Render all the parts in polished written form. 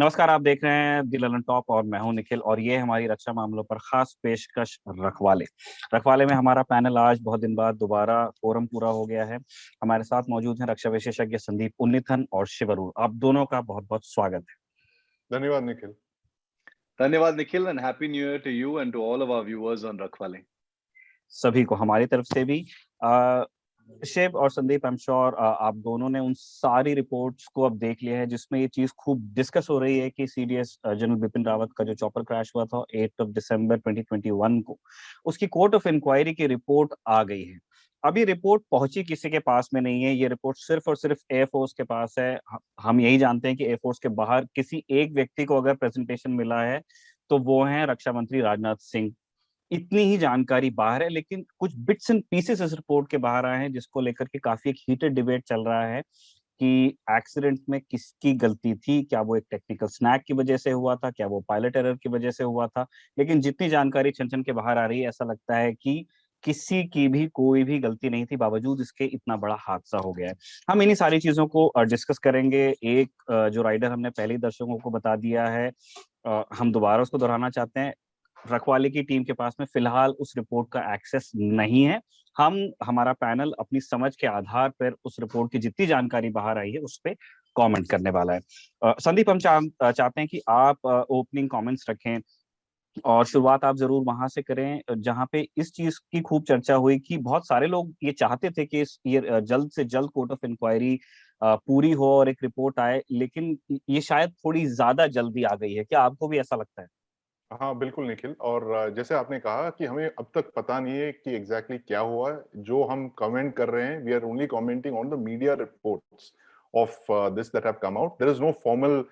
नमस्कार, आप देख रहे हैं दी ललन टॉप और मैं हूं निखिल और ये हमारी रक्षा मामलों पर खास पेशकश रखवाले। रखवाले में हमारा पैनल आज बहुत दिन बाद दोबारा फोरम पूरा हो गया है। हमारे साथ मौजूद हैं रक्षा विशेषज्ञ संदीप उन्नीथन और शिव अरूर। आप दोनों का बहुत बहुत स्वागत है। धन्यवाद निखिल। धन्यवाद Nikhil and happy new year to you and to all of our viewers on रखवाले। सभी को हमारी तरफ से भी। शिव और संदीप, आई एम श्योर आप दोनों ने उन सारी रिपोर्ट्स को अब देख लिया है जिसमें ये चीज खूब डिस्कस हो रही है कि सीडीएस जनरल बिपिन रावत का जो चॉपर क्रैश हुआ था 8 दिसंबर 2021 को, उसकी कोर्ट ऑफ इंक्वायरी की रिपोर्ट आ गई है। अभी रिपोर्ट पहुंची किसी के पास में नहीं है, ये रिपोर्ट सिर्फ और सिर्फ एयरफोर्स के पास है। हम यही जानते हैं कि एयरफोर्स के बाहर किसी एक व्यक्ति को अगर प्रेजेंटेशन मिला है तो वो है रक्षा मंत्री राजनाथ सिंह। इतनी ही जानकारी बाहर है, लेकिन कुछ बिट्स एंड पीसेस इस रिपोर्ट के बाहर आए हैं जिसको लेकर के काफी एक हीटेड डिबेट चल रहा है कि एक्सीडेंट में किसकी गलती थी। क्या वो एक टेक्निकल स्नैक की वजह से हुआ था, क्या वो पायलट एरर की वजह से हुआ था। लेकिन जितनी जानकारी छन छन के बाहर आ रही है, ऐसा लगता है कि किसी की भी कोई भी गलती नहीं थी, बावजूद इसके इतना बड़ा हादसा हो गया है। हम इन्हीं सारी चीजों को डिस्कस करेंगे। एक जो राइडर हमने पहले ही दर्शकों को बता दिया है, हम दोबारा उसको दोहराना चाहते हैं। रखवाले की टीम के पास में फिलहाल उस रिपोर्ट का एक्सेस नहीं है। हमारा पैनल अपनी समझ के आधार पर उस रिपोर्ट की जितनी जानकारी बाहर आई है उस पर कमेंट करने वाला है। संदीप, हम चाहते हैं कि आप ओपनिंग कमेंट्स रखें और शुरुआत आप जरूर वहां से करें जहां पे इस चीज की खूब चर्चा हुई कि बहुत सारे लोग ये चाहते थे कि ये जल्द से जल्द कोर्ट ऑफ इंक्वायरी पूरी हो और एक रिपोर्ट आए, लेकिन ये शायद थोड़ी ज्यादा जल्दी आ गई है। क्या आपको भी ऐसा लगता है? हाँ बिल्कुल निखिल, और जैसे आपने कहा कि हमें अब तक पता नहीं है कि एग्जैक्टली क्या हुआ है। जो हम कमेंट कर रहे हैं, we are only commenting on the media reports of this that have come out. There is no formal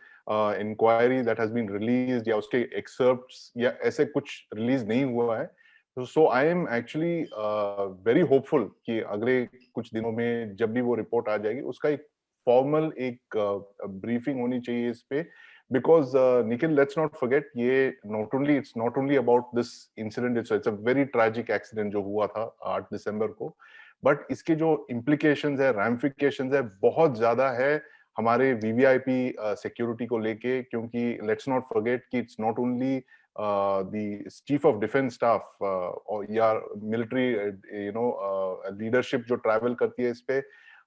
inquiry that has been released या उसके एक्सर्प्ट्स या ऐसे कुछ रिलीज नहीं हुआ है। So I am actually very hopeful कि अगले कुछ दिनों में जब भी वो रिपोर्ट आ जाएगी उसका एक फॉर्मल एक ब्रीफिंग होनी चाहिए इस पे। Because Nikhil, let's not forget, it's not only about this incident. It's a very tragic accident जो हुआ था 8 दिसंबर को, बट इसके जो implications है, ramifications है, बहुत ज्यादा है हमारे VVIP सिक्योरिटी को लेके। क्योंकि let's not forget कि it's not only the chief of defense staff या military leadership जो travel करती है इस पे,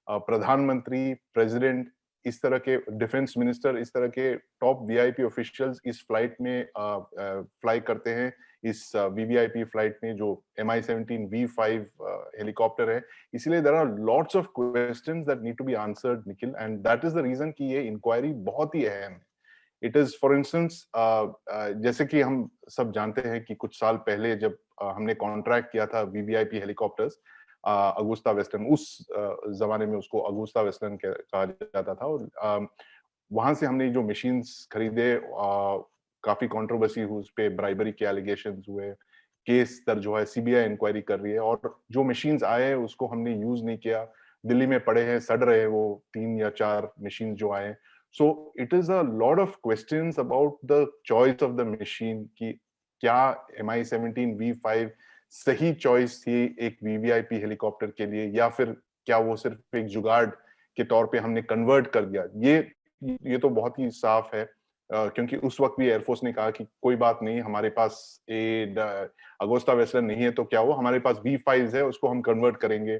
प्रधानमंत्री, प्रेसिडेंट, इस तरह के डिफेंस मिनिस्टर, इस तरह के टॉप वीआईपी ऑफिशियल्स इस फ्लाइट में फ्लाई करते हैं। इस वीवीआईपी फ्लाइट में जो MI-17 V5 हेलीकॉप्टर है। इसलिए there are lots of questions that need to be answered Nikhil, and that is the reason कि ये इंक्वायरी बहुत ही अहम है। इट इज फॉर इंस्टेंस, जैसे कि हम सब जानते हैं कि कुछ साल पहले जब हमने कॉन्ट्रैक्ट किया था वीवीआईपी हेलीकॉप्टर्स अगुस्ता वेस्टर्न, उस जमाने में उसको अगुस्ता वेस्टर्न कहा जाता था, और वहां से हमने जो मशीन्स खरीदे, काफी कंट्रोवर्सी हुई उस पे, ब्राइबरी के एलिगेशंस हुए, केस दर्ज हुआ है, सीबीआई इंक्वायरी कर रही है, और जो मशीन्स आए उसको हमने यूज नहीं किया, दिल्ली में पड़े हैं, सड़ रहे हैं वो 3 या 4 मशीन जो आए। सो it is a lot of questions about the choice of the machine कि क्या MI-17 V5 सही चॉइस थी एक वीवीआईपी हेलीकॉप्टर के लिए, या फिर क्या वो सिर्फ एक जुगाड़ के तौर पे हमने कन्वर्ट कर दिया। ये तो बहुत ही साफ है, क्योंकि उस वक्त भी एयरफोर्स ने कहा कि कोई बात नहीं, हमारे पास अगोस्ता वेस्टर्न नहीं है तो क्या हुआ, हमारे पास V5 है, उसको हम कन्वर्ट करेंगे।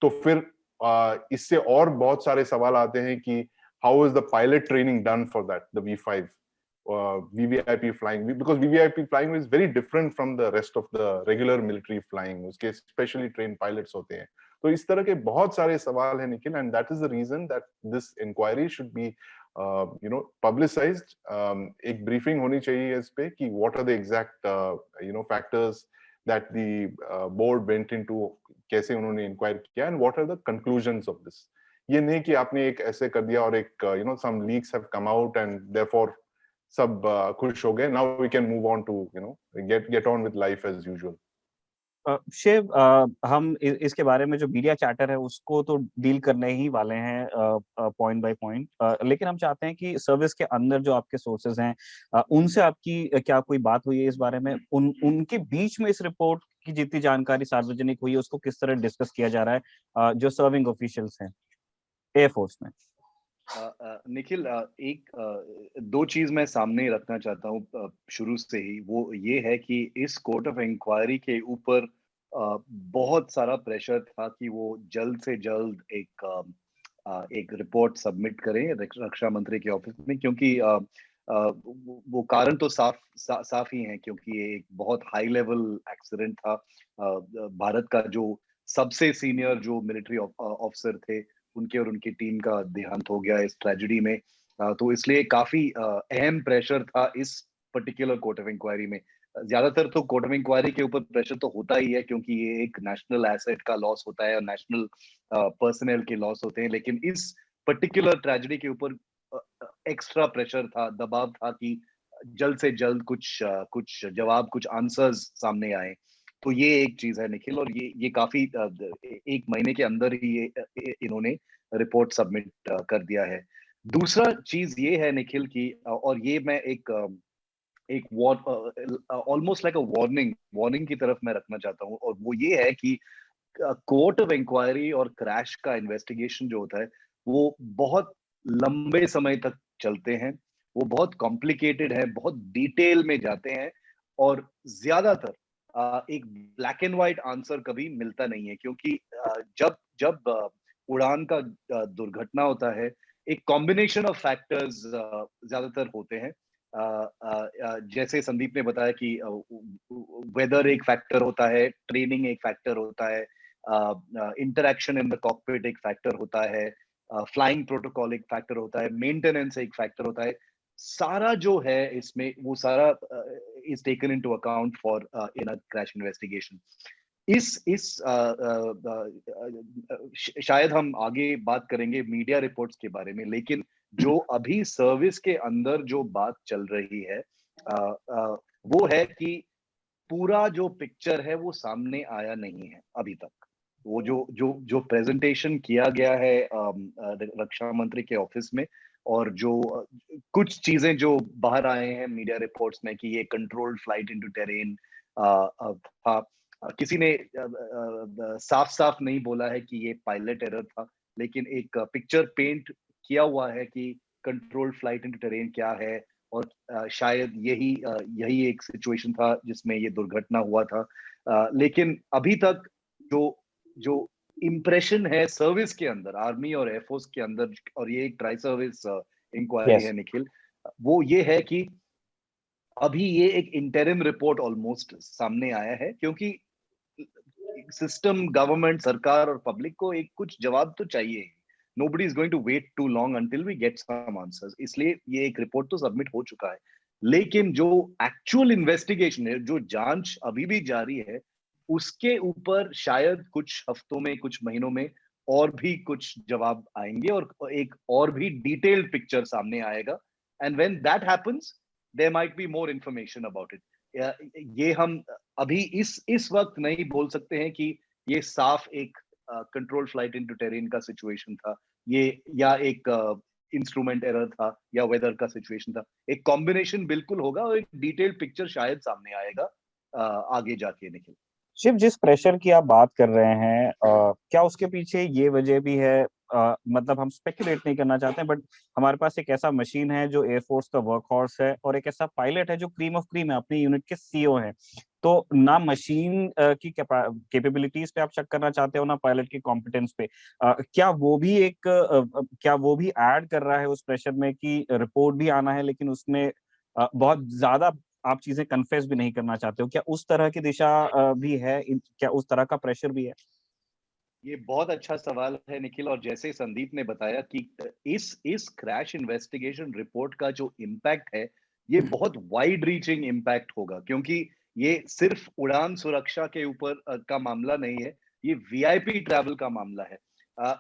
तो फिर इससे और बहुत सारे सवाल आते हैं कि how is the pilot training done for that, the V5 VVIP flying, because VVIP flying is very different from the rest of the regular military flying. उसके specially trained pilots होते हैं। तो इस तरह के बहुत सारे सवाल हैं Nikhil, and that is the reason that this inquiry should be publicized. एक briefing होनी चाहिए इस पे कि what are the exact factors that the board went into, कैसे उन्होंने inquire किया, and what are the conclusions of this. ये नहीं कि आपने एक ऐसे कर दिया और एक some leaks have come out and therefore सब खुश हो गए, now we can move on to get on with life as usual. Shiv, हम इसके बारे में जो मीडिया चैटर है उसको तो डील करने ही वाले हैं पॉइंट बाय पॉइंट, लेकिन हम चाहते हैं कि सर्विस के अंदर जो आपके सोर्सेज हैं उनसे आपकी क्या कोई बात हुई है इस बारे में, उनके बीच में इस रिपोर्ट की जितनी जानकारी सार्वजनिक हुई है उसको किस तरह डिस्कस किया जा रहा है जो सर्विंग ऑफिशियल्स हैं एयरफोर्स में? निखिल, दो चीज मैं सामने रखना चाहता हूँ शुरू से ही। वो ये है कि इस कोर्ट ऑफ इंक्वायरी के ऊपर बहुत सारा प्रेशर था कि वो जल्द से जल्द एक रिपोर्ट सबमिट करें रक्षा मंत्री के ऑफिस में, क्योंकि वो कारण तो साफ ही है, क्योंकि ये एक बहुत हाई लेवल एक्सीडेंट था। भारत का जो सबसे सीनियर जो मिलिट्री ऑफिसर थे, उनके और उनकी टीम का देहांत हो गया इस ट्रेजेडी में। तो इसलिए काफी अहम प्रेशर था इस पर्टिकुलर कोर्ट ऑफ इंक्वायरी में। ज्यादातर तो कोर्ट ऑफ इंक्वायरी के ऊपर प्रेशर तो होता ही है, क्योंकि ये एक नेशनल एसेट का लॉस होता है और नेशनल पर्सनल के लॉस होते हैं। लेकिन इस पर्टिकुलर ट्रेजेडी के ऊपर एक्स्ट्रा प्रेशर था, दबाव था कि जल्द से जल्द कुछ जवाब, कुछ आंसर्स सामने आए। तो ये एक चीज है निखिल, और ये काफी एक महीने के अंदर ही ये इन्होंने रिपोर्ट सबमिट कर दिया है। दूसरा चीज ये है निखिल की, और ये मैं एक ऑलमोस्ट लाइक अ वार्निंग की तरफ मैं रखना चाहता हूँ, और वो ये है कि कोर्ट ऑफ इंक्वायरी और क्रैश का इन्वेस्टिगेशन जो होता है, वो बहुत लंबे समय तक चलते हैं। वो बहुत कॉम्प्लिकेटेड है, बहुत डिटेल में जाते हैं, और ज्यादातर एक ब्लैक एंड व्हाइट आंसर कभी मिलता नहीं है, क्योंकि जब जब उड़ान का दुर्घटना होता है, एक कॉम्बिनेशन ऑफ फैक्टर्स ज्यादातर होते हैं। जैसे संदीप ने बताया कि वेदर एक फैक्टर होता है, ट्रेनिंग एक फैक्टर होता है, इंटरेक्शन इन द कॉकपिट एक फैक्टर होता है, फ्लाइंग प्रोटोकॉल एक फैक्टर होता है, मेंटेनेंस एक फैक्टर होता है। सारा जो है इसमें, वो सारा is taken into account for in a crash investigation. इस शायद हम आगे बात करेंगे मीडिया रिपोर्ट्स के बारे में, लेकिन जो अभी सर्विस के अंदर जो बात चल रही है, वो है कि पूरा जो पिक्चर है वो सामने आया नहीं है अभी तक। वो जो जो जो प्रेजेंटेशन किया गया है रक्षा मंत्री के ऑफिस में, और जो कुछ चीजें जो बाहर आए हैं मीडिया रिपोर्ट्स में कि ये कंट्रोल्ड फ्लाइट इनटू टेरेन था। किसी ने साफ साफ नहीं बोला है कि ये पायलट एरर था, लेकिन एक पिक्चर पेंट किया हुआ है कि कंट्रोल्ड फ्लाइट इनटू टेरेन क्या है, और शायद यही एक सिचुएशन था जिसमें ये दुर्घटना हुआ था। लेकिन अभी तक जो जो इम्प्रेशन है सर्विस के अंदर, आर्मी और एयरफोर्स के अंदर, और ये एक ट्राई सर्विस इंक्वायरी यस। है निखिल, वो ये है कि अभी ये एक इंटरिम रिपोर्ट ऑलमोस्ट सामने आया है, क्योंकि सिस्टम, गवर्नमेंट, सरकार और पब्लिक को एक कुछ जवाब तो चाहिए। Nobody is going to wait too long until we get some answers, इसलिए ये एक रिपोर्ट तो सबमिट हो चुका है। लेकिन जो एक्चुअल इन्वेस्टिगेशन है, जो जांच अभी भी जारी है, उसके ऊपर शायद कुछ हफ्तों में, कुछ महीनों में और भी कुछ जवाब आएंगे, और एक और भी डिटेल्ड पिक्चर सामने आएगा। And when that happens, there might be more information about it. ये हम अभी इस वक्त नहीं बोल सकते हैं कि ये साफ एक कंट्रोल फ्लाइट इनटू टेरेन का सिचुएशन था, ये या एक इंस्ट्रूमेंट एरर था, या वेदर का सिचुएशन था। एक कॉम्बिनेशन बिल्कुल होगा, और एक डिटेल्ड पिक्चर शायद सामने आएगा आगे जाके निखिल। शिव, जिस प्रेशर की आप बात कर रहे हैं, क्या उसके पीछे ये वजह भी है? मतलब हम स्पेकुलेट नहीं करना चाहते हैं, बट हमारे पास एक ऐसा मशीन है जो एयरफोर्स का वर्क हॉर्स है, और एक ऐसा पायलट है जो क्रीम ऑफ क्रीम है, अपनी यूनिट के सीईओ हैं। तो ना मशीन की कैपेबिलिटीज पे आप शक करना चाहते हो, ना पायलट की कॉम्पिटेंस पे। क्या वो भी ऐड कर रहा है उस प्रेशर में कि रिपोर्ट भी आना है, लेकिन उसमें बहुत ज्यादा आप चीजें कन्फेस भी नहीं करना चाहते हो? क्या उस तरह की दिशा भी है? क्या उस तरह का प्रेशर भी है? ये बहुत अच्छा सवाल है निखिल, और जैसे संदीप ने बताया कि इस क्रैश इन्वेस्टिगेशन रिपोर्ट का जो इम्पैक्ट है, ये बहुत वाइड रीचिंग इम्पैक्ट होगा, क्योंकि ये सिर्फ उड़ान सुरक्षा के ऊपर का मामला नहीं है, ये वीआईपी ट्रैवल का मामला है।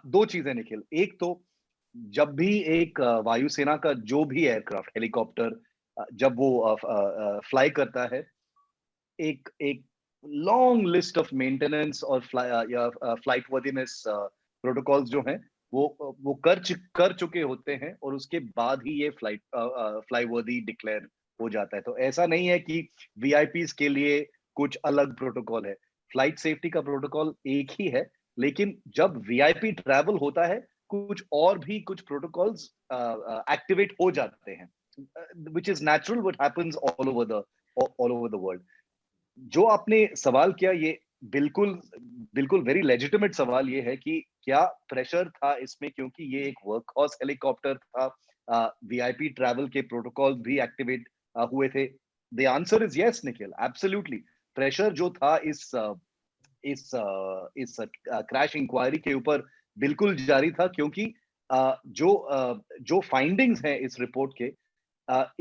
दो चीजें निखिल, एक तो जब भी एक वायुसेना का जो भी एयरक्राफ्ट, हेलीकॉप्टर, जब वो फ्लाई करता है, एक एक लॉन्ग लिस्ट ऑफ मेंटेनेंस और फ्लाइट वर्दीनेस प्रोटोकॉल्स जो हैं, वो कर चुके होते हैं, और उसके बाद ही ये फ्लाई वर्दी डिक्लेयर हो जाता है। तो ऐसा नहीं है कि वीआईपीज के लिए कुछ अलग प्रोटोकॉल है। फ्लाइट सेफ्टी का प्रोटोकॉल एक ही है, लेकिन जब वीआईपी ट्रैवल होता है, कुछ और भी कुछ प्रोटोकॉल्स एक्टिवेट हो जाते हैं, which is natural, what happens all over the world. जो आपने सवाल किया, ये बिल्कुल बिल्कुल वेरी लेजिटिमेट सवाल ये है कि क्या प्रेशर था इसमें, क्योंकि ये एक वर्कहॉर्स हेलीकॉप्टर था, वीआईपी ट्रैवल के प्रोटोकॉल भी एक्टिवेट हुए थे. The answer is yes Nikhil, absolutely. Pressure जो था इस क्रैश इंक्वायरी के ऊपर बिल्कुल जारी था, क्योंकि जो फाइंडिंग्स हैं इस रिपोर्ट के,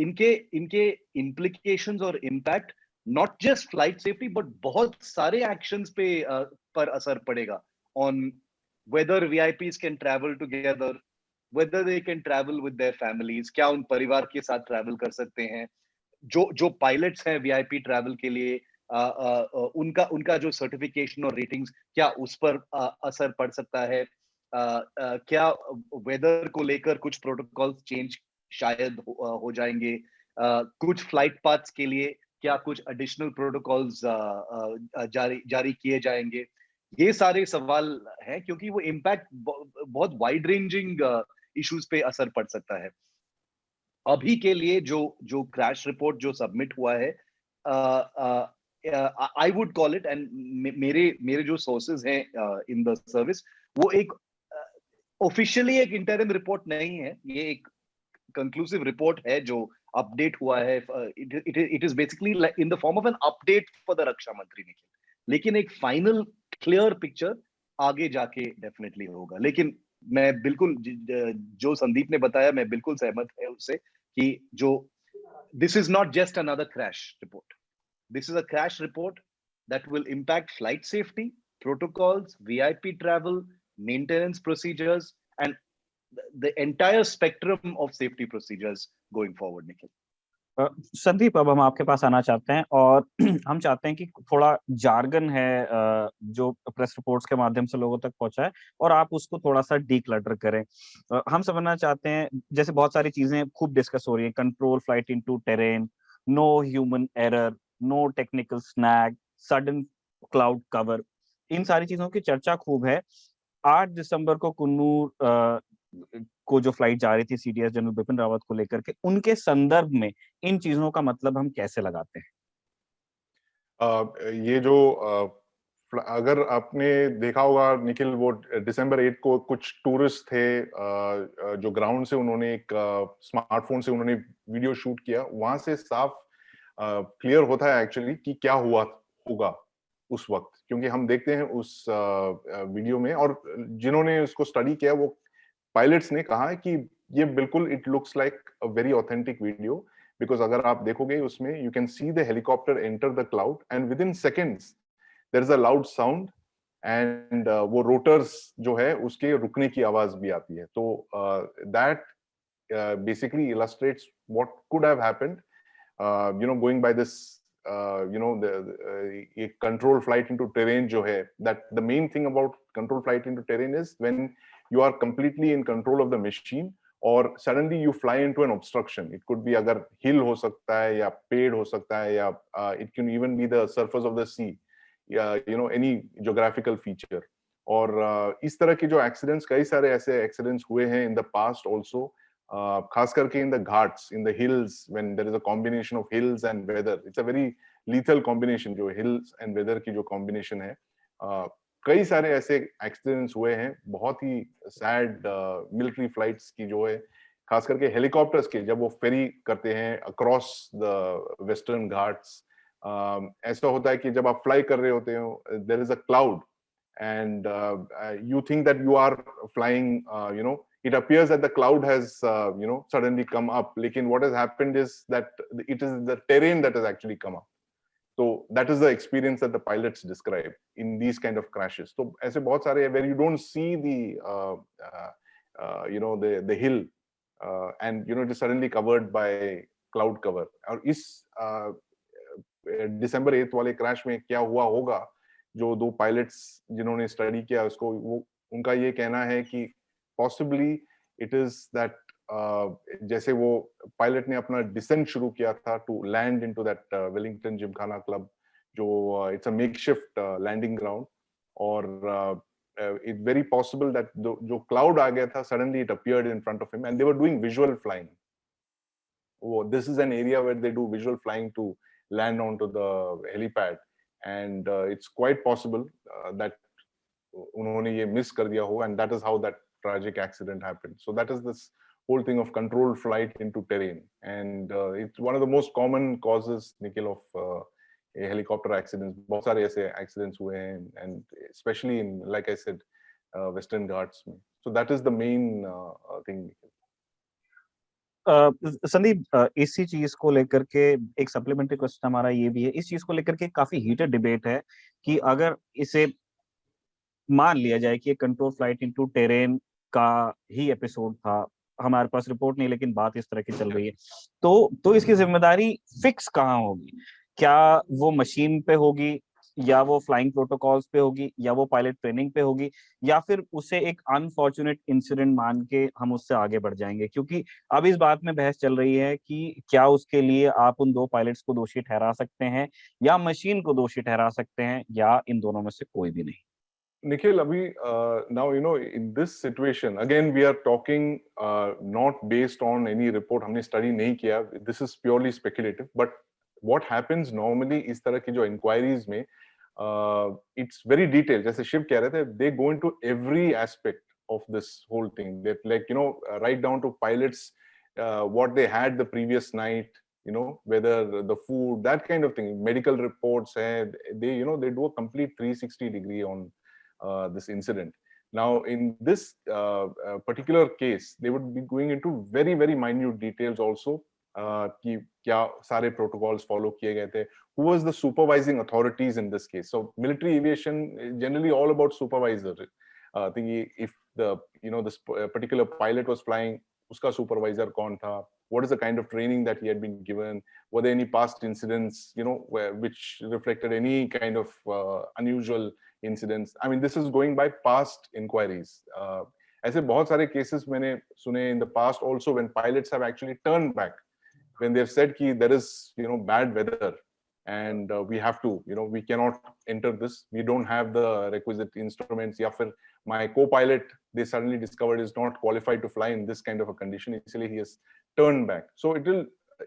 इनके इनके इम्प्लीकेशंस और impact not just flight safety but बहुत सारे एक्शंस पे पर असर पड़ेगा on whether VIPs can travel together, whether they can travel with their families, क्या उन परिवार के साथ ट्रैवल कर सकते हैं, जो जो पायलट्स हैं वीआईपी ट्रैवल के लिए, उनका उनका जो सर्टिफिकेशन और रेटिंग्स, क्या उस पर असर पड़ सकता है, क्या वेदर को लेकर कुछ प्रोटोकॉल्स चेंज शायद हो जाएंगे, कुछ फ्लाइट पाथ्स के लिए क्या कुछ एडिशनल प्रोटोकॉल्स जारी जारी किए जाएंगे. ये सारे सवाल हैं, क्योंकि वो इम्पैक्ट बहुत वाइड रेंजिंग इश्यूज पे असर पड़ सकता है. अभी के लिए जो जो क्रैश रिपोर्ट जो सबमिट हुआ है, I would call it, and मेरे मेरे जो सोर्सेज हैं इन द सर्विस, वो एक ऑफिशियली एक इंटरिम रिपोर्ट नहीं है, ये एक कंक्लूसिव रिपोर्ट है जो अपडेट हुआ है. It is basically in the form of an update for the रक्षा मंत्री निखिल, लेकिन एक फाइनल क्लियर पिक्चर आगे जाके डेफिनेटली होगा. लेकिन मैं बिल्कुल जो संदीप ने बताया, मैं बिल्कुल सहमत है उससे कि जो this is not just another crash report, this is a crash report that will impact flight safety, protocols, VIP travel, maintenance procedures, and the entire spectrum of safety procedures going forward, Nikhil. Sandeep, अब हम आपके पास आना चाहते हैं और हम चाहते हैं कि थोड़ा जार्गन है जो प्रेस रिपोर्ट्स के माध्यम से लोगों तक पहुंचा है, और आप उसको थोड़ा सा डीक्लटर करें. हम समझना चाहते हैं, जैसे बहुत सारी चीजें खूब डिस्कस हो रही है, control flight into terrain, no human error, no technical snag, sudden cloud cover, इन सारी चीजों की चर्चा खूब है. 8 दिसंबर को कुन्नूर को जो फ्लाइट जा रही थी सीडीएस जनरल बिपिन रावत को लेकर के, उनके संदर्भ में इन चीजों का मतलब हम कैसे लगाते हैं? ये जो अगर आपने देखा होगा निखिल, वो दिसंबर 8 को कुछ टूरिस्ट थे जो ग्राउंड से, उन्होंने एक स्मार्टफोन से उन्होंने वीडियो शूट किया. वहां से साफ क्लियर होता है एक्चुअली कि क्या हुआ होगा उस वक्त, क्योंकि हम देखते हैं उस वीडियो में, और जिन्होंने उसको स्टडी किया वो पायलट्स ने कहा है कि ये बिल्कुल it looks like a very authentic video, because अगर आप देखोगे उसमें you can see the helicopter enter the cloud and within seconds there is a loud sound, and वो रोटर्स जो है उसके रुकने की आवाज भी आती है. तो that basically illustrates what could have happened, going by this, a control flight into terrain jo hai, that the main thing about control flight into terrain is when you are completely in control of the machine, or suddenly you fly into an obstruction. It could be agar hill ho sakta hai, ya ped ho sakta hai, ya it can even be the surface of the sea, या any geographical feature. और इस तरह के जो accidents, कई सारे ऐसे accidents हुए हैं इन द पास्ट ऑल्सो, खास करके in the ghats, in the hills, when there is a combination of hills and weather. It's a very lethal combination, जो हिल्स एंड वेदर की जो कॉम्बिनेशन है. कई सारे ऐसे एक्सीडेंट्स हुए हैं, बहुत ही सैड मिलिट्री फ्लाइट्स की जो है, खास करके हेलीकॉप्टर्स के, जब वो फेरी करते हैं अक्रॉस द वेस्टर्न घाट्स. ऐसा होता है कि जब आप फ्लाई कर रहे होते हो, there is a cloud, and you think that you are flying, it appears that the cloud has suddenly come up, lekin what has happened is that it is the terrain that has actually come up. So that is the experience that the pilots describe in these kind of crashes. So aise bahut sare where you don't see the hill, and it is suddenly covered by cloud cover. aur is December 8th वाले crash में क्या हुआ होगा, जो दो pilots जिन्होंने study किया उसको, वो उनका ये कहना है कि पॉसिबली इट इज दैट, जैसे वो पायलट ने अपना डिसेंट शुरू किया था to land into that Wellington gymkhana club, जो it's a makeshift landing ground, और it's very possible that जो cloud आ गया था, suddenly it appeared in front of him, and they were doing visual flying. Oh, this is an area where they do visual flying to land onto the helipad, and it's quite possible that उन्होंने ये miss कर दिया हो, and that is how that tragic accident happened. So that is this whole thing of controlled flight into terrain, and it's one of the most common causes, Nikhil, of helicopter accidents. बहुत सारे ऐसे accidents हुए हैं, and especially in, like I said, Western Ghats में. So that is the main thing. Sandeep, इसी चीज को लेकर के एक सप्लीमेंट्री क्वेश्चन हमारा ये भी है, इस चीज को लेकर के काफी हीटेड डिबेट है कि अगर इसे मान लिया जाए कि कंट्रोल फ्लाइट इनटू टेरेन का ही एपिसोड था, हमारे पास रिपोर्ट नहीं लेकिन बात इस तरह की चल रही है, तो इसकी जिम्मेदारी फिक्स कहाँ होगी? क्या वो मशीन पे होगी, या वो फ्लाइंग प्रोटोकॉल्स पे होगी, या वो पायलट ट्रेनिंग पे होगी, या फिर उसे एक अनफॉर्चुनेट इंसिडेंट मान के हम उससे आगे बढ़ जाएंगे? क्योंकि अब इस बात में बहस चल रही है कि क्या उसके लिए आप उन दो पायलट्स को दोषी ठहरा सकते हैं, या मशीन को दोषी ठहरा सकते हैं, या इन दोनों में से कोई भी नहीं? Nikhil, Abhi, now, in this situation, again, we are talking not based on any report. हमने study नहीं किया. This is purely speculative. But what happens normally इस तरह की जो inquiries में, it's very detailed. जैसे शिव कह रहे थे, they go into every aspect of this whole thing. They right down to pilots, what they had the previous night, whether the food, that kind of thing. Medical reports, they do a complete 360-degree on this incident. Now, in this particular case, they would be going into very, very minute details also. कि क्या सारे protocols follow किए गए थे, who was the supervising authorities in this case. So military aviation is generally all about supervisor. If the this particular pilot was flying, उसका supervisor कौन था, what is the kind of training that he had been given, were there any past incidents which reflected any kind of unusual incidents. I mean, this is going by past inquiries. ऐसे बहुत सारे cases मैंने सुने in the past also, when pilots have actually turned back, when they've said कि there is bad weather, and we have to, we cannot enter this, we don't have the requisite instruments, या फिर my co-pilot, they suddenly discovered, is not qualified to fly in this kind of a condition, इसलिए he has turned back. So it will,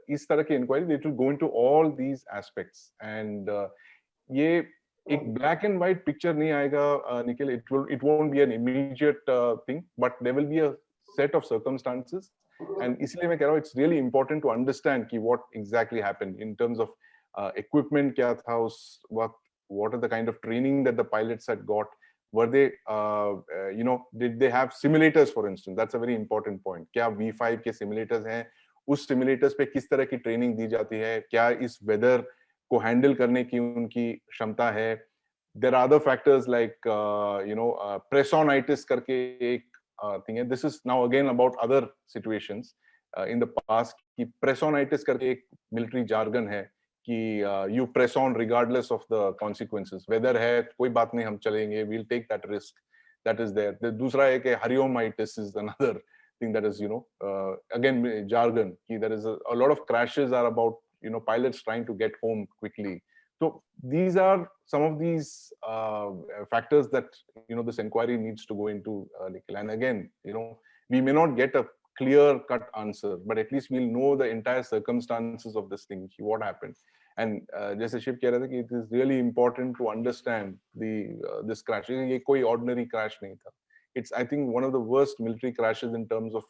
इस तरह की inquiry, it will go into all these aspects, and ये एक black and white picture नहीं आएगा, Nikhil. It won't be an immediate thing, but there will be a set of circumstances, and इसलिए मैं कह रहा हूँ, it's really important to understand कि what exactly happened in terms of equipment क्या था उस वक्त, what are the kind of training that the pilots had got, were they did they have simulators, for instance? That's a very important point. क्या V5 के simulators हैं, उस simulators पे किस तरह की training दी जाती है, क्या इस weather को handle करने की उनकी क्षमता है? There are other factors like pressonitis करके एक thing है. This is now again about other situations in the past, कि pressonitis करके एक military jargon है कि you press on regardless of the consequences. Weather है, कोई बात नहीं, हम चलेंगे, we'll take that risk. That is there. दूसरा है कि hariomitis is another thing that is again jargon, कि there is a lot of crashes are about pilots trying to get home quickly. So these are some of these factors that this inquiry needs to go into, Nikhil. And again, we may not get a clear-cut answer, but at least we'll know the entire circumstances of this thing, what happened. And जैसे शिव कह रहे थे कि it is really important to understand this crash. ये कोई ordinary crash नहीं था. It's, I think, one of the worst military crashes in terms of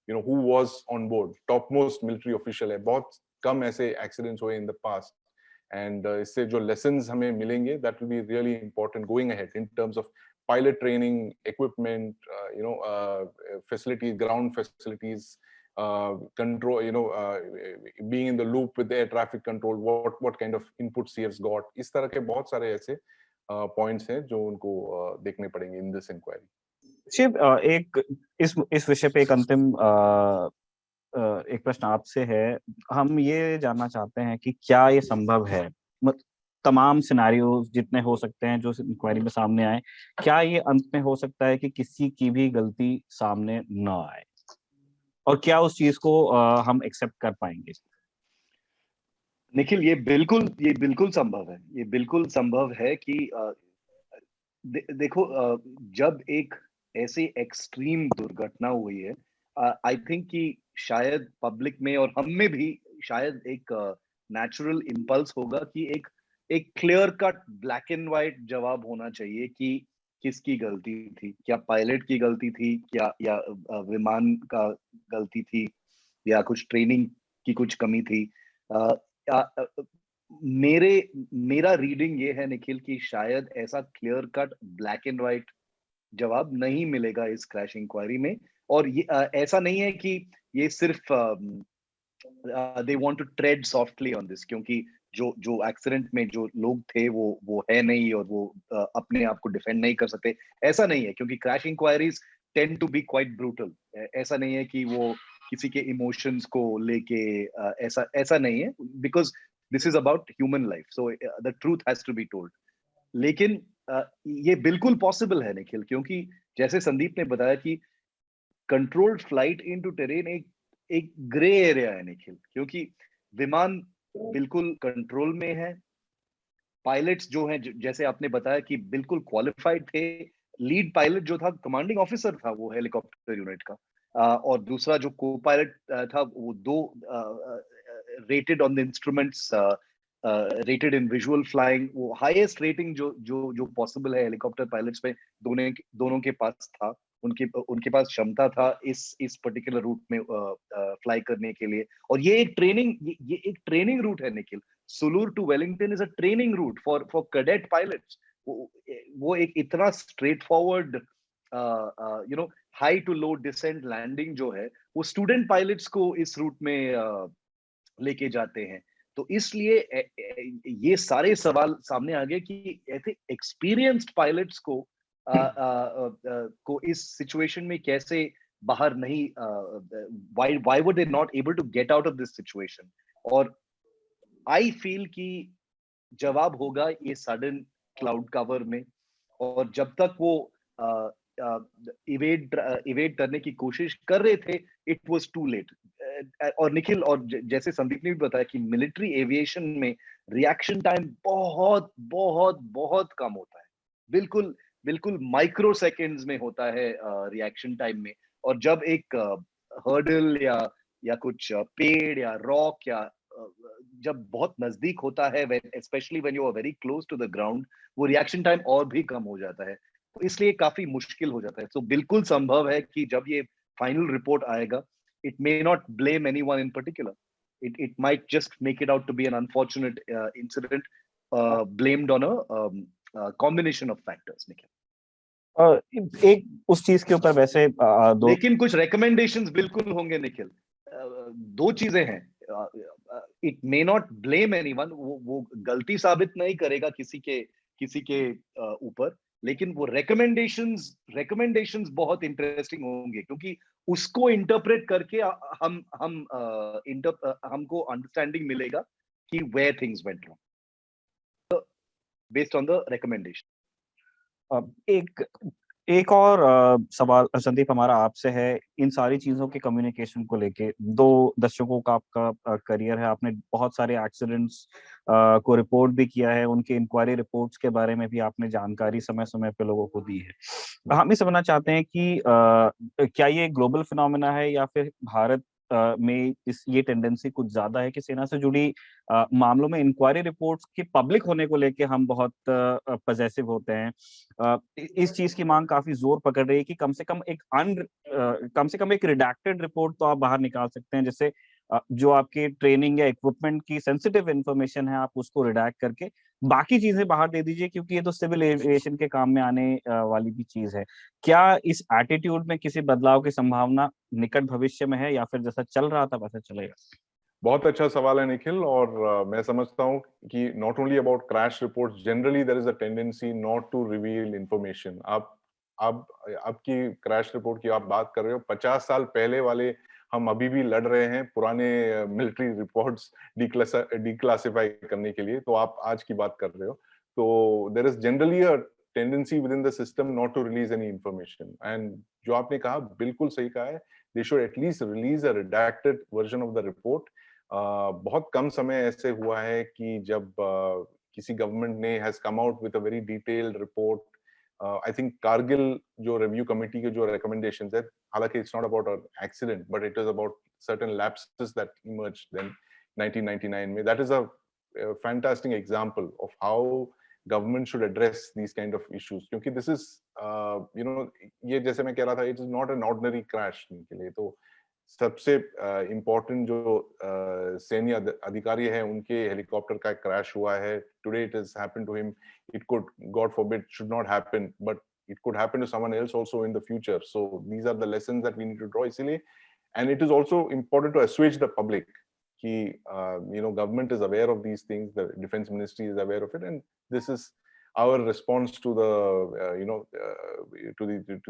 who was on board. Topmost military official है. बहुत कम ऐसे accidents हुए in the past. And इससे जो lessons हमें मिलेंगे, that will be really important going ahead in terms of pilot training, equipment, facilities, ground facilities, control, being in the loop with air traffic control, what kind of inputs he has got. इस तरह के बहुत सारे ऐसे points हैं जो उनको देखने पड़ेंगे in this inquiry. शिव, एक इस विषय पे एक अंतिम एक प्रश्न आपसे है. हम ये जानना चाहते हैं कि क्या ये संभव है, तमाम सिनेरियोज जितने हो सकते हैं जो इंक्वायरी में सामने आए, क्या ये अंत में हो सकता है कि किसी की भी गलती सामने न आए, और क्या उस चीज को हम एक्सेप्ट कर पाएंगे? निखिल, ये बिल्कुल संभव है. ये बिल्कुल संभव है कि देखो, जब एक ऐसी एक्सट्रीम दुर्घटना हुई है, आई थिंक कि शायद पब्लिक में और हम में भी शायद एक नेचुरल इम्पल्स होगा कि एक एक clear cut black and white जवाब होना चाहिए कि किसकी गलती थी। क्या पायलट की गलती थी, क्या या विमान का गलती थी, या कुछ ट्रेनिंग की कुछ कमी थी। अ, अ, अ, मेरे मेरा रीडिंग ये है निखिल कि शायद ऐसा clear cut black and white जवाब नहीं मिलेगा इस क्रैश इंक्वायरी में। और ये ऐसा नहीं है कि ये सिर्फ they want to tread softly on this, क्योंकि जो जो एक्सीडेंट में जो लोग थे वो है नहीं, और वो अपने आप को डिफेंड नहीं कर सकते। ऐसा नहीं है, क्योंकि crash inquiries tend to be quite brutal. ऐसा नहीं है कि वो किसी के इमोशंस को लेके ऐसा ऐसा नहीं है, because this is about human life, so the truth has to be told. लेकिन ये बिल्कुल पॉसिबल है निखिल, क्योंकि जैसे संदीप ने बताया कि कंट्रोल्ड फ्लाइट इनटू टेरेन एक एक ग्रे एरिया है निखिल, क्योंकि विमान बिल्कुल कंट्रोल में है। पायलट्स जो हैं, जैसे आपने बताया कि बिल्कुल क्वालिफाइड थे। लीड पायलट जो था, कमांडिंग ऑफिसर था वो हेलीकॉप्टर यूनिट का। और दूसरा जो को पायलट था, वो दो rated on the instruments, rated in visual flying, वो हाईएस्ट रेटिंग जो जो जो पॉसिबल है हेलीकॉप्टर पायलट्स में दोनों दोनों के पास था। उनके उनके पास क्षमता था इस पर्टिकुलर रूट में फ्लाई करने के लिए। और ये एक ट्रेनिंग, ये एक ट्रेनिंग रूट है Nikhil. Sulur to Wellington is a training route for cadet pilots. वो एक इतना straight forward high to low descent landing जो है, वो स्टूडेंट पायलट्स को इस रूट में लेके जाते हैं। तो इसलिए ये सारे सवाल सामने आ गए कि ऐसे एक्सपीरियंस्ड पायलट्स को इस सिचुएशन में कैसे बाहर नहीं, why were they not able to get out of this situation. और आई फील कि जवाब होगा ये सडन क्लाउड कवर में। और जब तक वो इवेड करने की कोशिश कर रहे थे, इट वाज टू लेट। और निखिल, और जैसे संदीप ने भी बताया कि मिलिट्री एविएशन में रिएक्शन टाइम बहुत बहुत बहुत कम होता है। बिल्कुल बिल्कुल माइक्रो सेकेंड्स में होता है रिएक्शन टाइम में। और जब एक हर्डल या कुछ पेड़ या रॉक या जब बहुत नजदीक होता है, specially when you are very close to the ground, वो रिएक्शन टाइम और भी कम हो जाता है। तो इसलिए काफी मुश्किल हो जाता है। तो बिल्कुल संभव है कि जब ये फाइनल रिपोर्ट आएगा, it may not blame anyone in particular. It might just make it out to be an unfortunate incident blamed on a combination of factors Nikhil. एक उस चीज के ऊपर वैसे दो लेकिन कुछ रिकमेंडेशंस बिल्कुल होंगे निखिल। दो चीजें हैं। It may not blame anyone, वो गलती साबित नहीं करेगा किसी के ऊपर। लेकिन वो रिकमेंडेशंस बहुत इंटरेस्टिंग होंगे, क्योंकि उसको इंटरप्रेट करके हमको अंडरस्टैंडिंग मिलेगा कि where things went wrong based on the recommendation. एक एक और सवाल संदीप हमारा आपसे है, इन सारी चीजों के कम्युनिकेशन को लेके। 2 दशकों का आपका करियर है, आपने बहुत सारे एक्सीडेंट्स को रिपोर्ट भी किया है, उनके इंक्वायरी रिपोर्ट्स के बारे में भी आपने जानकारी समय समय पे लोगों को दी है। हम ये समझना चाहते हैं कि क्या ये ग्लोबल फिनोमेना है, या फिर भारत में ये टेंडेंसी कुछ ज्यादा है कि सेना से जुड़ी मामलों में इंक्वायरी रिपोर्ट्स के पब्लिक होने को लेके हम बहुत पजेसिव होते हैं। इस चीज की मांग काफी जोर पकड़ रही है कि कम से कम एक रिडैक्टेड रिपोर्ट तो आप बाहर निकाल सकते हैं, जैसे जो आपकी ट्रेनिंग या इक्विपमेंट की सेंसिटिव इंफॉर्मेशन है आप उसको रिडैक्ट करके बाकी चीजें बाहर दे दीजिए, क्योंकि ये तो सिविल एविएशन के काम में आने वाली भी चीज है। क्या इस एटीट्यूड में किसी बदलाव की संभावना निकट भविष्य में है, या फिर जैसा चल रहा था वैसा चलेगा? बहुत अच्छा सवाल है निखिल। और मैं समझता हूँ कि not only about crash reports, generally there is a tendency not to reveal information. आप आपकी क्रैश रिपोर्ट की आप बात कर रहे हो, 50 साल पहले वाले हम अभी भी लड़ रहे हैं पुराने मिलिट्री रिपोर्ट्स डिक्लासिफाई करने के लिए, तो आप आज की बात कर रहे हो। तो there is generally a tendency within the system not to release any information. And जो आपने कहा बिल्कुल सही कहा है, they should at least release a redacted version of the report. बहुत कम समय ऐसे हुआ है कि जब किसी गवर्नमेंट ने has come out with a very detailed report I think Kargil जो रिव्यू कमेटी के जो रिकमेंडेशंस है, हालांकि it's not about an accident but it is about certain lapses that emerged then 1999 में, that is a fantastic example of how government should address these kind of issues, क्योंकि this is ये जैसे मैं कह रहा था, it is not an ordinary crash के लिए। तो सबसे इम्पोर्टेंट जो सैन्य अधिकारी है उनके हेलीकॉप्टर का क्रैश हुआ है, today it is happened to him, it could God forbid should not happen, but it could happen to someone else also in the future. So these are the lessons that we need to draw इसीलिए, and it is also important to assuage the public कि government is aware of these things, the defense ministry is aware of it, and this is our response to the to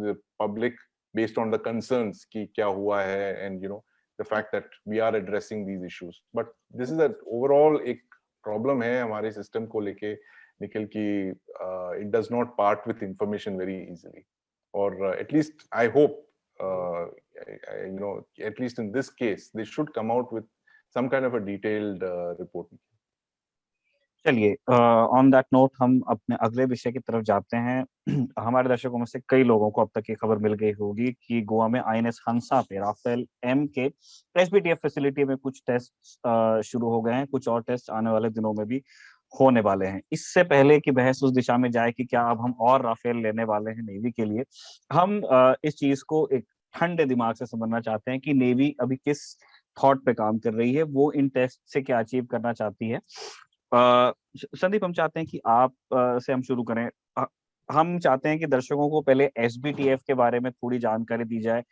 the public based on the concerns कि क्या हुआ है, and the fact that we are addressing these issues. But this is an overall एक problem है हमारे system को लेके निखिल की, it does not part with information very easily, or at least I hope at least in this case they should come out with some kind of a detailed report. चलिए, on that note हम अपने अगले विषय की तरफ जाते हैं। हमारे दर्शकों में से कई लोगों को अब तक ये खबर मिल गई होगी कि गोवा में आईएनएस हंसा पे राफेल एम के एसबीटीएफ फैसिलिटी में कुछ टेस्ट शुरू हो गए हैं, कुछ और टेस्ट आने वाले दिनों में भी होने वाले हैं। इससे पहले कि बहस उस दिशा में जाए कि क्या अब हम और राफेल लेने वाले हैं नेवी के लिए, हम इस चीज को एक ठंडे दिमाग से समझना चाहते हैं कि नेवी अभी किस थॉट पे काम कर रही है, वो इन टेस्ट से क्या अचीव करना चाहती है। संदीप, हम चाहते हैं कि आप से हम शुरू करें। हम चाहते हैं कि दर्शकों को पहले एसबीटीएफ के बारे में थोड़ी जानकारी दी जाए।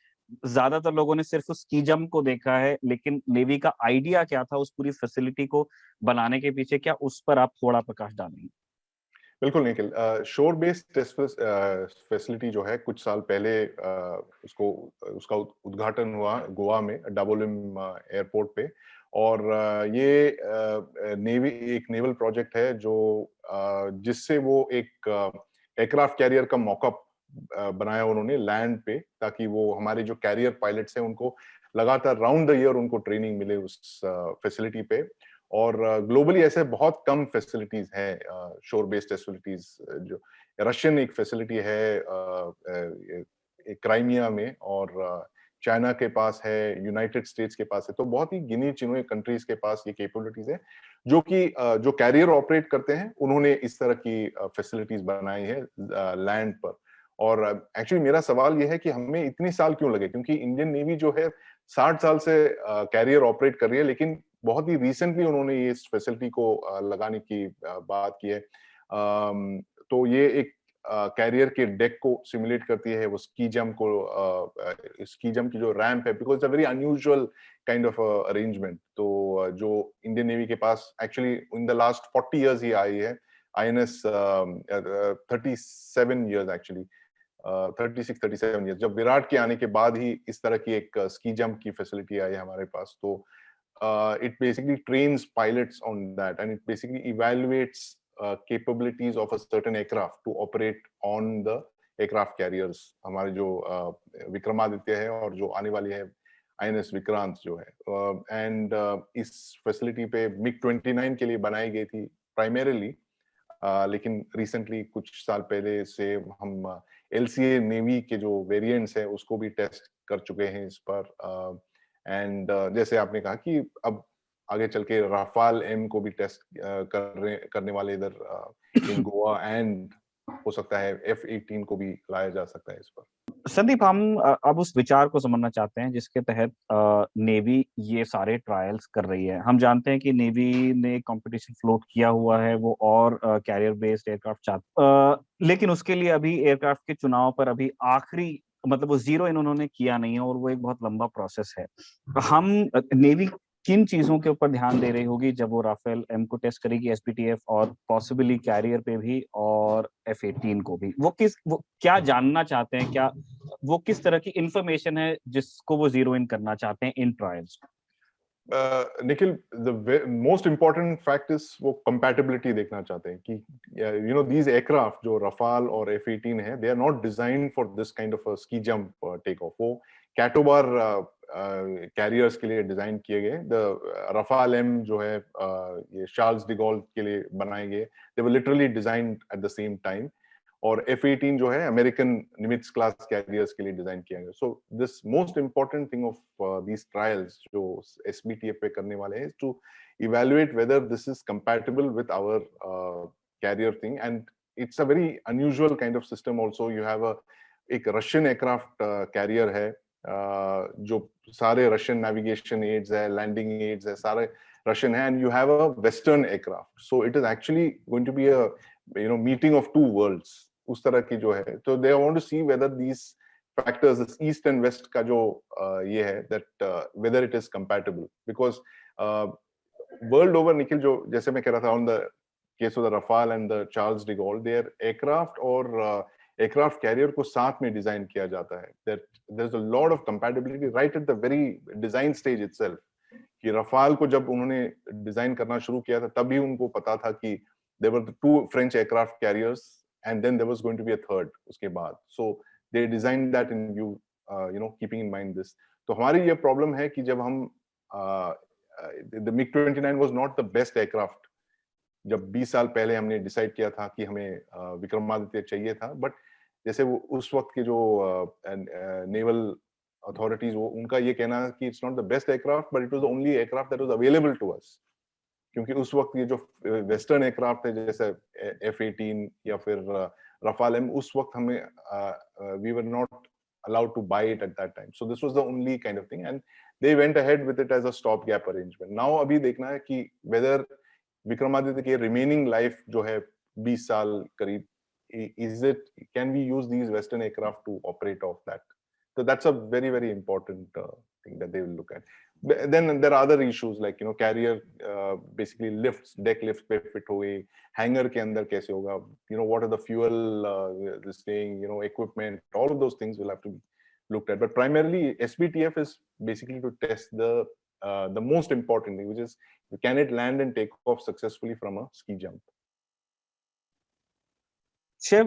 ज्यादातर लोगों ने सिर्फ उस स्कीजम को देखा है, लेकिन नेवी का आइडिया क्या था उस पूरी फैसिलिटी को बनाने के पीछे, क्या उस पर आप थोड़ा प्रकाश डालेंगे? बिल्कुल निखिल, शोर बेस्ड टेस्ट फैसिलिटी जो है कुछ साल पहले उसका उद्घाटन हुआ गोवा में डाबोलिम एयरपोर्ट पे, और ये एक नेवल प्रोजेक्ट है जो जिससे वो एक एयरक्राफ्ट कैरियर का मॉकअप बनाया उन्होंने लैंड पे, ताकि वो हमारे जो कैरियर पायलट्स हैं उनको लगातार राउंड द ईयर उनको ट्रेनिंग मिले उस फैसिलिटी पे। और ग्लोबली ऐसे बहुत कम फैसिलिटीज हैं शोर बेस्ड फैसिलिटीज, जो रशियन एक फैसिलिटी है क्राइमिया में, और चाइना के पास है, यूनाइटेड स्टेट्स के पास है, तो बहुत ही गिनी चुने कंट्रीज के पास ये कैपेबिलिटीज है जो कि जो कैरियर ऑपरेट करते हैं उन्होंने इस तरह की फैसिलिटीज बनाई है लैंड पर। और एक्चुअली मेरा सवाल ये है कि हमें इतनी साल क्यों लगे, क्योंकि इंडियन नेवी जो है 60 साल से कैरियर ऑपरेट कर रही है, लेकिन बहुत ही रिसेंटली उन्होंने ये इस फैसिलिटी को लगाने की बात की है। तो ये एक कैरियर के डेक को सिमुलेट करती है, वो स्की जंप की जो रैंप है, because it's a very unusual kind of arrangement. तो जो इंडियन नेवी के पास actually in the last 40 years ही आई है, INS 37 इयर्स एक्चुअली 36-37 इयर्स, जब विराट के आने के बाद ही इस तरह की एक स्की जंप की फैसिलिटी आई है हमारे पास। तो it basically trains pilots on that, and it basically evaluates capabilities of a certain aircraft to operate on the aircraft carriers। हमारे जो विक्रमादित्य है और जो आने वाली है INS विक्रांत जो है, एंड इस फैसिलिटी पे MiG-29 के लिए बनाई गई थी प्राइमरीली, लेकिन रिसेंटली कुछ साल पहले से हम LCA नेवी के जो वेरिएंट्स है उसको भी टेस्ट कर चुके हैं इस पर। एंड जैसे आपने कहा कि अब आगे चल के राफाल एम को भी टेस्ट करने वाले इधर इन गोवा, एंड हो सकता है F-18 को भी लाया जा सकता है इस पर। संदीप, हम अब उस विचार को समझना चाहते हैं जिसके तहत नेवी ये सारे ट्रायल्स कर रही है। हम जानते हैं कि नेवी ने कंपटीशन फ्लोट किया हुआ है वो और कैरियर बेस्ड एयरक्राफ्ट लेकिन उसके लिए अभी एयरक्राफ्ट के चुनाव पर अभी आखिरी मतलब वो जीरो इन उन्होंने किया नहीं है, और वो एक बहुत लंबा प्रोसेस है। हम नेवी किन चीजों के ऊपर ध्यान दे रही होगी जब वो राफेल एम को टेस्ट करेगी, एसपीटीएफ और पॉसिबली कैरियर पे भी और F-18 को भी? वो क्या जानना चाहते हैं, क्या वो किस तरह की इंफॉर्मेशन है जिसको वो जीरो इन करना चाहते हैं in trials? Nikhil, the most important fact is वो कंपैटिबिलिटी देखना चाहते हैं कि दीज एयरक्राफ्ट जो रफाल और F-18 है, they are not design for this kind of ski jump take off. वो कैटोबार कैरियर्स के लिए डिजाइन किए गए। द रफाल एम जो है ये चार्ल्स डिगॉल के लिए बनाए गए, they were literally designed at the same time. और F-18 जो है अमेरिकन निमित्ज क्लास कैरियर्स के लिए डिजाइन किया गया. So this most important thing of these trials जो SBTF पे करने वाले हैं to evaluate whether this is compatible with our carrier thing. And it's a very unusual kind of system also. You have एक Russian aircraft carrier है जो सारे Russian navigation aids है, लैंडिंग एड्स है, सारे रशियन है, and you have a western aircraft. So it is actually going to be a meeting of two worlds उस तरह की जो है. तो they want to see whether these factors east and west का जो ये है that whether it is compatible. Because world over Nikhil, जो जैसे मैं कह रहा था on the case of the Rafale and the Charles de Gaulle, their aircraft और एयरक्राफ्ट कैरियर को साथ में डिजाइन किया जाता है. There is a lot of compatibility right at the very design stage itself. कि रफाल को जब उन्होंने डिजाइन करना शुरू किया था तभी उनको पता था कि there were two French aircraft carriers and then there was going to be a third उसके बाद. So they design that in view, you know, keeping in mind this. तो हमारी ये प्रॉब्लम है कि जब हम the MiG-29 was not the best aircraft. जब 20 साल पहले हमने डिसाइड किया था कि हमें विक्रमादित्य चाहिए था, बट जैसे वो उस वक्त के जो नेवल अथॉरिटीज, वो उनका ये कहना है कि it's not the best aircraft but it was the only aircraft that was available to us. क्योंकि उस वक्त ये जो वेस्टर्न एयरक्राफ्ट है जैसे F-18 या फिर रफाल एम, उस वक्त हमें we were not allowed to buy it at that time. So this was the only kind of thing, and they went ahead with it as a stopgap arrangement. Now अभी देखना है कि whether Vikramaditya के remaining life जो है 20 साल करीब, is it, can we use these western aircraft to operate off that? So that's a very very important thing that they will look at. Then there are other issues like, you know, carrier basically lifts, deck lifts पे fit हो गई, hangar के अंदर कैसे होगा, you know, what are the fuel this thing, you know, equipment, all of those things will have to be looked at. But primarily SBTF is basically to test the most important thing, which is can it land and take off successfully from a ski jump. Shiv,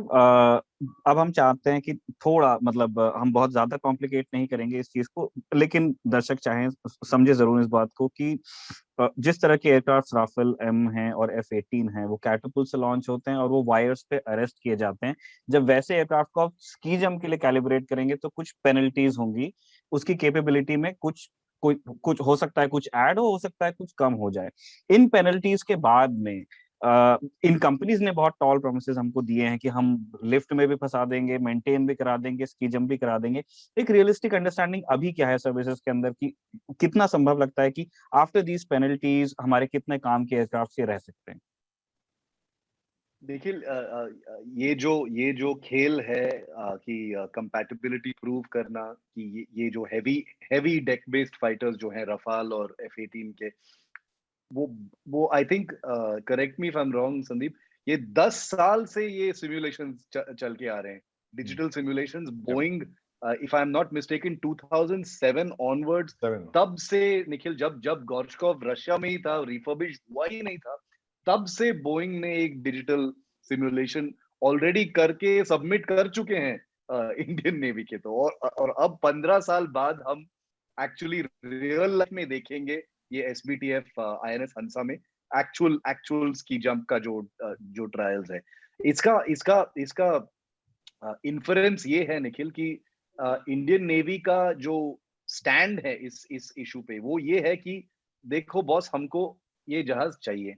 अब हम चाहते हैं कि थोड़ा मतलब हम बहुत ज्यादा कॉम्प्लिकेट नहीं करेंगे इस चीज को, लेकिन दर्शक चाहें समझे जरूर इस बात को कि जिस तरह के एयरक्राफ्ट राफेल एम हैं और F-18 हैं, वो कैटरपुल्ट से लॉन्च होते हैं और वो वायर्स पे अरेस्ट किए जाते हैं. जब वैसे एयरक्राफ्ट को आप स्की जंप के लिए कैलिब्रेट करेंगे तो कुछ पेनल्टीज होंगी, उसकी कैपेबिलिटी में कुछ हो सकता है, कुछ ऐड हो सकता है, कुछ कम हो जाए. इन पेनल्टीज के बाद में इन कंपनीज ने बहुत टॉल प्रोमिसेस हमको दिए हैं कि हम लिफ्ट में भी फंसा देंगे, मेंटेन भी करा देंगे, स्की जंप भी करा देंगे. एक रियलिस्टिक अंडरस्टैंडिंग अभी क्या है सर्विसेज के अंदर की कितना संभव लगता है कि आफ्टर दीज पेनल्टीज हमारे कितने काम के एयरक्राफ्ट से रह सकते हैं? देखिए, ये जो खेल है कि कंपैटिबिलिटी प्रूव करना कि ये जो हेवी डेक बेस्ड फाइटर्स जो हैं रफाल और F-18 के, वो I think, correct me if I am wrong Sandeep, ये 10 साल से ये सिमुलेशंस चल के आ रहे हैं, digital simulations. Boeing, if I am not mistaken, 2007 onwards, तब से निखिल, जब गोर्शकोव रशिया में ही था, रिफर्बिश्ड हुआ ही नहीं था, तब से बोइंग ने एक डिजिटल सिमुलेशन ऑलरेडी करके सबमिट कर चुके हैं इंडियन नेवी के. तो और अब 15 साल बाद हम एक्चुअली रियल लाइफ में देखेंगे ये SBTF INS हंसा में एक्चुअल स्की जंप का जो ट्रायल्स है. इसका इन्फरेंस ये है निखिल कि इंडियन नेवी का जो स्टैंड है इस इशू पे, वो ये है कि देखो बॉस, हमको ये जहाज चाहिए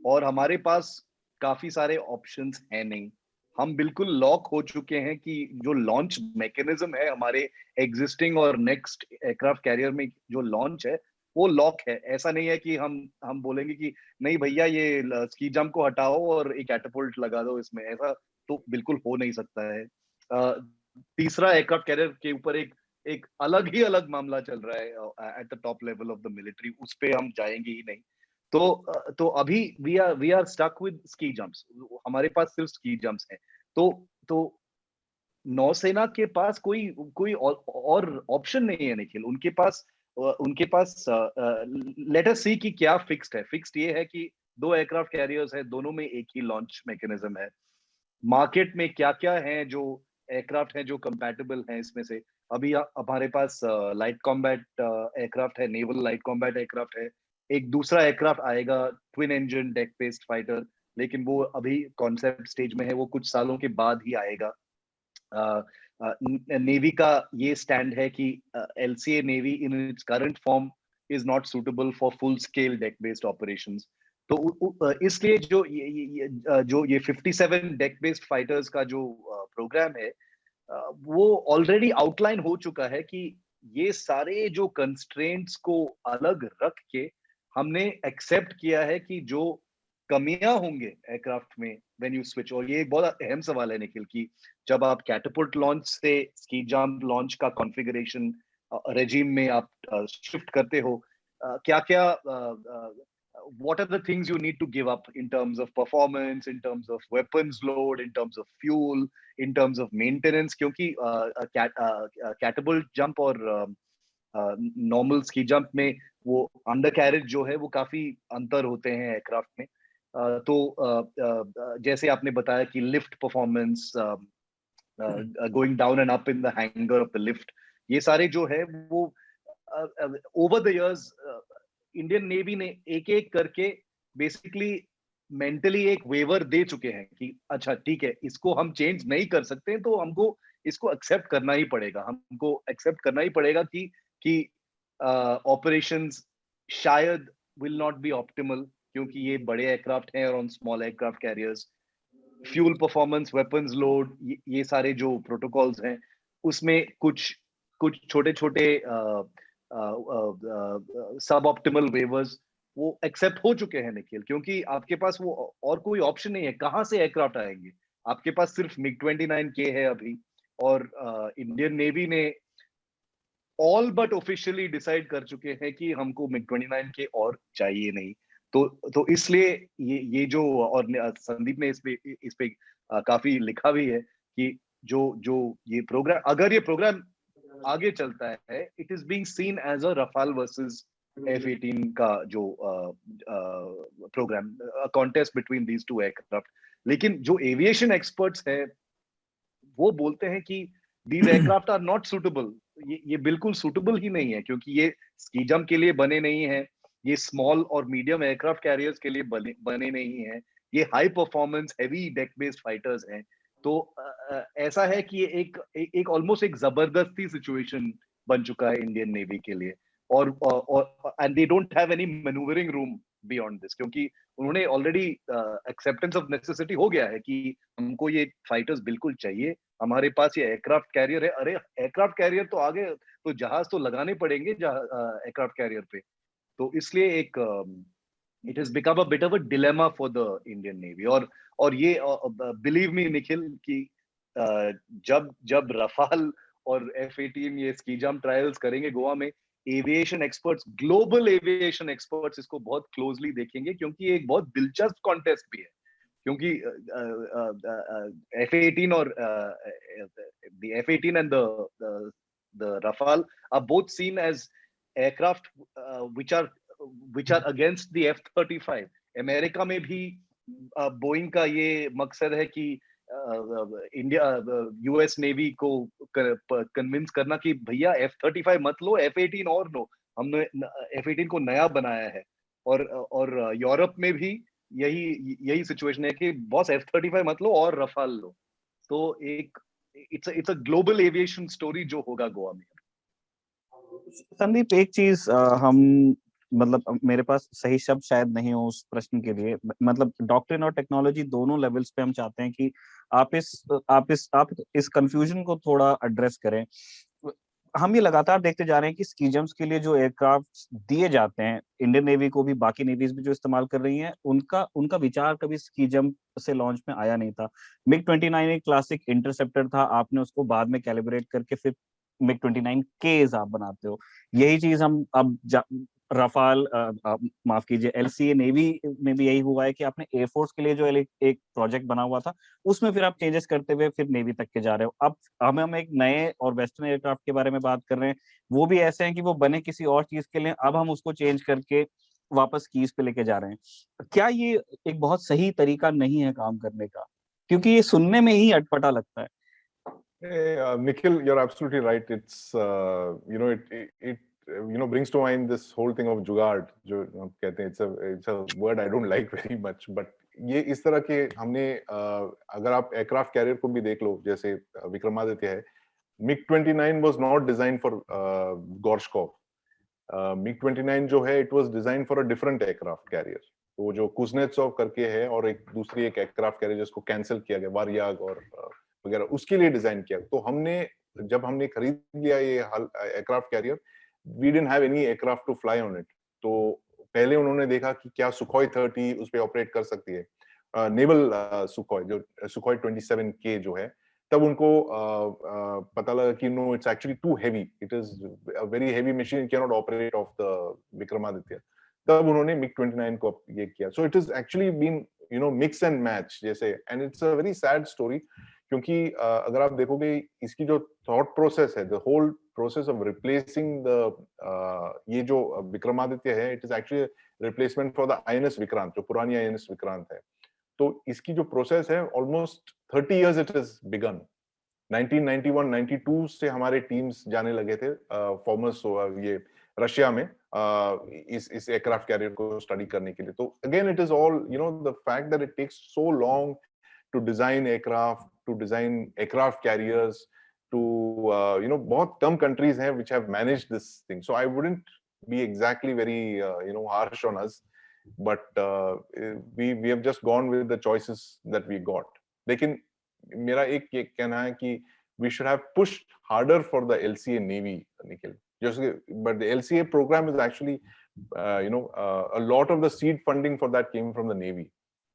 और हमारे पास काफी सारे ऑप्शंस हैं नहीं. हम बिल्कुल लॉक हो चुके हैं कि जो लॉन्च मैकेनिज्म है हमारे एग्जिस्टिंग और नेक्स्ट एयरक्राफ्ट कैरियर में जो लॉन्च है वो लॉक है. ऐसा नहीं है कि हम बोलेंगे कि नहीं भैया ये स्की जंप को हटाओ और एक कैटapult लगा दो इसमें. ऐसा तो बिल्कुल हो नहीं सकता है. तीसरा एयरक्राफ्ट कैरियर के ऊपर एक अलग मामला चल रहा है at the top level of the military, उस पे हम जाएंगे ही नहीं. तो अभी we are stuck with ski jumps. हमारे पास सिर्फ स्की जंप्स हैं. तो नौसेना के पास कोई और ऑप्शन नहीं है निखिल. उनके पास लेट अस सी कि क्या फिक्स्ड है. फिक्स्ड ये है कि 2 एयरक्राफ्ट कैरियर्स है, दोनों में एक ही लॉन्च मैकेनिज्म है. मार्केट में क्या क्या है जो एयरक्राफ्ट है जो कंपैटिबल है इसमें से. अभी हमारे पास लाइट कॉम्बैट एयरक्राफ्ट है, नेवल लाइट कॉम्बैट एयरक्राफ्ट है. एक दूसरा एयरक्राफ्ट आएगा, twin engine deck based fighter, लेकिन वो अभी कॉन्सेप्ट स्टेज में है, वो कुछ सालों के बाद ही आएगा। नेवी का ये स्टैंड है कि LCA navy in its current form is not suitable for full scale deck based operations. तो इसलिए जो ये 57 डेक बेस्ड फाइटर्स का जो प्रोग्राम है, वो ऑलरेडी आउटलाइन हो चुका है कि ये सारे जो कंस्ट्रेंट्स को अलग रख के हमने एक्सेप्ट किया है कि जो कमियां होंगे एयरक्राफ्ट में व्हेन यू स्विच। और ये एक बहुत अहम सवाल है निखिल कि जब आप कैटपुल्ट लॉन्च से स्की जंप लॉन्च का कॉन्फ़िगरेशन रेजिम में आप शिफ्ट करते हो, क्या क्या what are the things you need to give up in terms of performance, in terms of weapons load, in terms of fuel, in terms of maintenance? क्योंकि catapult jump और normal ski jump में वो under carriage जो है वो काफी अंतर होते हैं एयरक्राफ्ट में। तो जैसे आपने बताया कि lift performance, going down and up in the hanger of the lift, ये सारे जो है वो over the years Indian navy ने एक एक करके बेसिकली मेंटली एक वेवर दे चुके हैं कि अच्छा ठीक है, इसको हम चेंज नहीं कर सकते, तो हमको इसको एक्सेप्ट करना ही पड़ेगा। हमको एक्सेप्ट करना ही पड़ेगा कि ऑपरेशंस शायद विल नॉट बी ऑप्टिमल, क्योंकि ये बड़े एयरक्राफ्ट हैं और on small aircraft carriers, fuel performance, weapons load, ये सारे जो प्रोटोकॉल्स हैं उसमें कुछ कुछ छोटे छोटे सब ऑप्टिमल वेवर्स वो एक्सेप्ट हो चुके हैं निखिल, क्योंकि आपके पास वो और कोई ऑप्शन नहीं है। कहां से एयरक्राफ्ट आएंगे? आपके पास सिर्फ MiG-29K है अभी, और इंडियन नेवी ने ऑल बट ऑफिशियली डिसाइड कर चुके हैं कि हमको MiG-29K और चाहिए नहीं। तो इसलिए ये जो, और संदीप ने इस पे काफी लिखा भी है कि जो ये प्रोग्राम, अगर ये प्रोग्राम आगे चलता है, it is being seen as a Rafale versus F-18 का जो program, contest between these two aircraft. लेकिन जो एविएशन एक्सपर्ट्स है वो बोलते हैं कि these aircraft are not suitable. ये बिल्कुल सुटेबल ही नहीं है, क्योंकि ये स्की जंप के लिए बने नहीं है, ये स्मॉल और मीडियम एयरक्राफ्ट कैरियर्स के लिए बने नहीं है, ये high performance heavy deck based fighters हैं। तो ऐसा है कि एक ऑलमोस्ट एक जबरदस्ती सिचुएशन बन चुका है इंडियन नेवी के लिए, और and they don't have any manoeuvring room beyond this, क्योंकि उन्होंने ऑलरेडी एक्सेप्टेंस ऑफ नेसेसिटी हो गया है कि हमको ये फाइटर्स बिल्कुल चाहिए, हमारे पास ये एयरक्राफ्ट कैरियर है। अरे एयरक्राफ्ट कैरियर तो आगे, तो जहाज तो लगाने पड़ेंगे एयरक्राफ्ट कैरियर पे। तो इसलिए एक it has become a bit of a dilemma for the Indian navy. और ये बिलीव मी निखिल कि जब जब रफाल और F-18 ये स्की जंप ट्रायल्स करेंगे गोवा में, aviation experts, global aviation experts इसको बहुत क्लोजली देखेंगे, क्योंकि ये एक बहुत दिलचस्प कॉन्टेस्ट भी है। क्योंकि F-18 और the F-18 and the Rafale are both seen as aircraft which are against the F-35। America में भी बोइंग का ये मकसद है कि इंडिया US नेवी को कन्विंस करना कि भैया F-35 मत लो, F-18 और लो। हमने F-18 को नया बनाया है। और यूरोप में भी यही सिचुएशन है कि बॉस F-35 मत लो और रफाल लो। तो एक it's a global aviation story जो होगा गोवा में। संदीप, एक चीज हम, मतलब मेरे पास सही शब्द शायद नहीं हो उस प्रश्न के लिए, मतलब डॉक्ट्रिन और टेक्नोलॉजी दोनों लेवल्स पे हम चाहते हैं कि आप इस कंफ्यूजन को थोड़ा एड्रेस करें। हम ये लगातार देखते जा रहे हैं कि स्की जंप्स के लिए जो एयरक्राफ्ट दिए जाते हैं, इंडियन नेवी को भी, बाकी नेवीज भी जो इस्तेमाल कर रही हैं, उनका विचार कभी स्की जंप से लॉन्च में आया नहीं था। MiG-29 एक क्लासिक इंटरसेप्टर था, आपने उसको बाद में कैलिब्रेट करके फिर MiG-29Ks आप बनाते हो। यही चीज हम अब रफाल, माफ कीजिए, LCA नेवी में भी यही हुआ है कि आपने एयरफोर्स के लिए जो एक प्रोजेक्ट बना हुआ था, उसमें फिर आप चेंजेस करते हुए फिर नेवी तक के जा रहे हो। अब हम एक नए और वेस्टर्न एयरक्राफ्ट के बारे में बात कर रहे हैं, वो भी ऐसे हैं कि वो बने किसी और चीज के लिए, अब हम उसको चेंज करके वापस कीज पे लेके जा रहे हैं। क्या ये एक बहुत सही तरीका नहीं है काम करने का? क्योंकि ये सुनने में ही अटपटा लगता है। Nikhil, you're absolutely right. It's it brings to mind this whole thing of जुगाड़, जो हम कहते हैं, it's a word I don't like very much, but ये इस तरह के हमने अगर आप एयरक्राफ्ट कैरियर को भी देख लो, जैसे विक्रमादित्य है, MiG-29 was not designed for Gorshkov. MiG-29 जो है, it was designed for a different aircraft carrier. तो वो जो कुznetsov करके है और एक दूसरी एक एयरक्राफ्ट कैरियर जिसको कैंसिल किया गया, वारयाग और वगैरह, उसके लिए डिजाइन किया। तो जब हमने खरीद लिया ये aircraft carrier, we didn't have any aircraft to fly on it. तो पहले उन्होंने देखा कि क्या सुखोई 30 उस पे ऑपरेट कर सकती है, नेवल सुखोई जो सुखोई 27K जो है, तब उनको पता लगा कि no, it's actually too heavy, it is a very heavy machine, it can not operate off the Vikramaditya. तब उन्होंने MiG-29 को ये किया। So it is actually been mix and match जैसे, and it's a very sad story, क्योंकि अगर आप देखोगे इसकी जो थॉट प्रोसेस है, the whole process of replacing the ये जो विक्रमादित्य है, it is actually replacement for the INS Vikrant, जो पुरानी INS विक्रांत है। तो इसकी जो प्रोसेस है, almost 30 years it is begin. 1991-92 से हमारे टीम्स जाने लगे थे फॉर्मर्स ये रशिया में इस एयरक्राफ्ट कैरियर को स्टडी करने के लिए। तो again it is all the fact that it takes so long to design aircraft, to design aircraft carriers, to बहुत कम कंट्रीज हैं which have managed this thing. So I wouldn't be exactly very harsh on us, but we have just gone with the choices that we got. लेकिन मेरा एक ये कहना है कि we should have pushed harder for the LCA Navy, Nikhil. But the LCA program is actually a lot of the seed funding for that came from the Navy.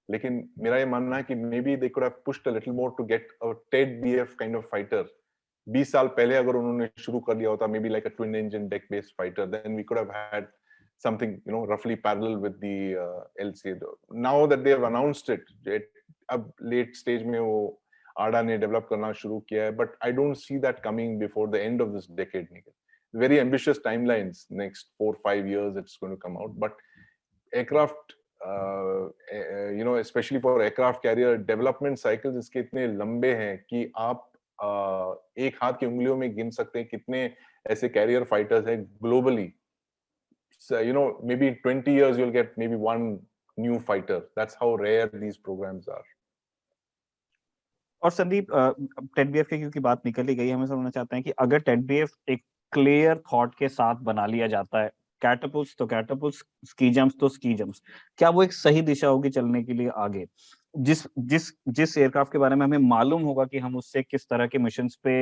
लेकिन मेरा ये मानना है कि maybe they could have pushed a little more to get a TED-BF kind of fighter. 20 साल पहले अगर उन्होंने शुरू कर लिया होता, maybe like a twin engine deck based fighter, then we could have had something roughly parallel with the LCA. Now that they have announced it, अब late stage में वो ADA ने develop करना शुरू किया है, but I don't see that coming before the end of this decade. Very ambitious timelines, next 4-5 years it's going to come out, but aircraft especially for aircraft carrier development cycles इसके इतने लंबे हैं कि आप एक हाथ की उंगलियों में गिन सकते हैं कितने ऐसे कैरियर फाइटर्स हैं globally. So, maybe 20 years you'll get maybe one new fighter. That's how rare these programs are. और संदीप, टेड-बीएफ की क्योंकि बात निकल ही गई, हमें समझना चाहते हैं कि अगर टेड-बीएफ एक क्लियर थॉट के साथ बना लिया जाता है, कैटापुल्ट्स तो कैटापुल्ट्स, स्की जंप्स तो स्की जंप्स, क्या वो एक सही दिशा होगी चलने के लिए आगे? जिस एयरक्राफ्ट के बारे में हमें मालूम होगा कि हम उससे किस तरह के मिशंस पे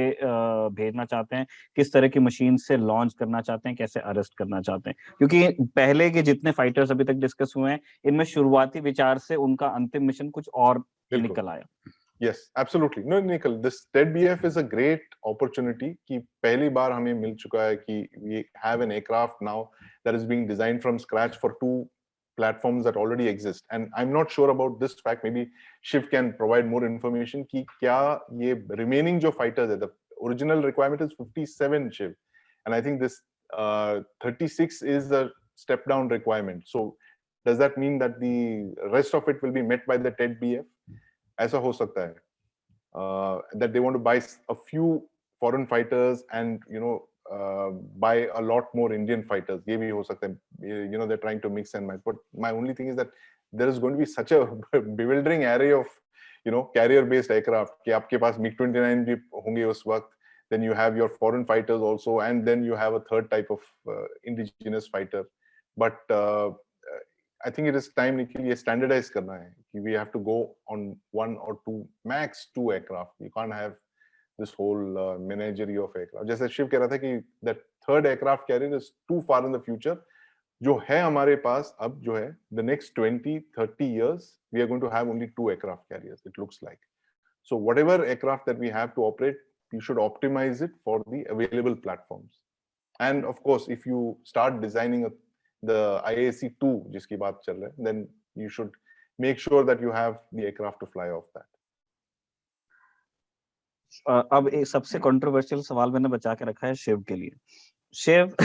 भेजना चाहते हैं, किस तरह की मशीन से लॉन्च करना चाहते हैं, कैसे अरेस्ट करना चाहते हैं, क्योंकि पहले के जितने फाइटर्स अभी तक डिस्कस हुए हैं, इनमें शुरुआती विचार से उनका अंतिम मिशन कुछ और निकल आया। Yes, absolutely. No, Nikhil, this TED-BF is a great opportunity कि पहली बार हमें मिल चुका है कि we have an aircraft now that is being designed from scratch for 2 platforms that already exist. And I'm not sure about this fact. Maybe Shiv can provide more information कि क्या ये remaining जो fighters है, the original requirement is 57, Shiv, and I think this 36 is a step down requirement. So does that mean that the rest of it will be met by the TED-BF? ऐसा हो सकता है that they want to buy a few foreign fighters and buy a lot more Indian fighters. ये भी हो सकता है, they're trying to mix and match. But my only thing is that there is going to be such a bewildering array of carrier based aircraft कि आपके पास MiG-29 भी होंगे उस वक्त, then you have your foreign fighters also, and then you have a third type of indigenous fighter. But I think it is time Nikhil ये standardize करना है कि we have to go on 1 or 2 max 2 aircraft. You can't have this whole menagerie of aircraft. जैसे शिव कह रहा था कि that third aircraft carrier is too far in the future. जो है हमारे पास अब जो है the next 20-30 years we are going to have only 2 aircraft carriers, it looks like. So whatever aircraft that we have to operate, you should optimize it for the available platforms. And of course, if you start designing the IAC-2 जिसकी बात चल रहा है, then you should make sure that you have the aircraft to fly off that. अब एक सबसे controversial सवाल मैंने बचा के रखा है शिव के लिए। शिव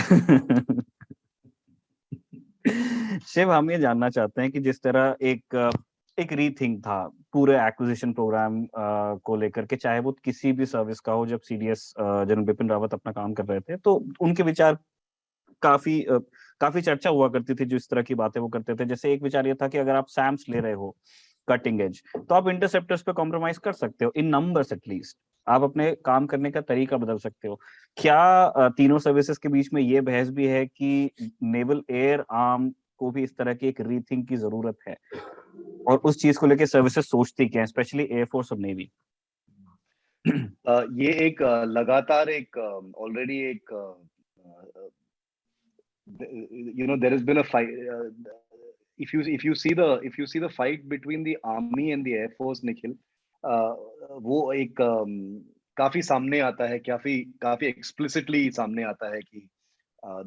शिव, हम ये जानना चाहते हैं कि जिस तरह एक रीथिंक था पूरे एक्विजिशन प्रोग्राम को लेकर के, चाहे वो किसी भी सर्विस का हो, जब सीडीएस जनरल बिपिन रावत अपना काम कर रहे थे, तो उनके विचार काफी चर्चा हुआ करती थी, जो इस तरह की बातें वो करते थे। जैसे एक विचार ये था कि अगर आप सैम्स ले रहे हो कटिंग एज, तो आप इंटरसेप्टर्स पे कॉम्प्रोमाइज कर सकते हो इन नंबर्स एटलीस्ट, आप अपने काम करने का तरीका बदल सकते हो। क्या तीनों सर्विसेज के बीच में ये बहस भी है कि नेवल एयर आर्म को भी इस तरह की एक रीथिंक की जरूरत है, और उस चीज को लेकर सर्विसेज सोचती क्या है, स्पेशली एयरफोर्स और नेवी? ये एक लगातार एक ऑलरेडी एक there has been a fight. If you see the fight between the army and the air force, Nikhil, वो एक काफी सामने आता है, काफी explicitly सामने आता है कि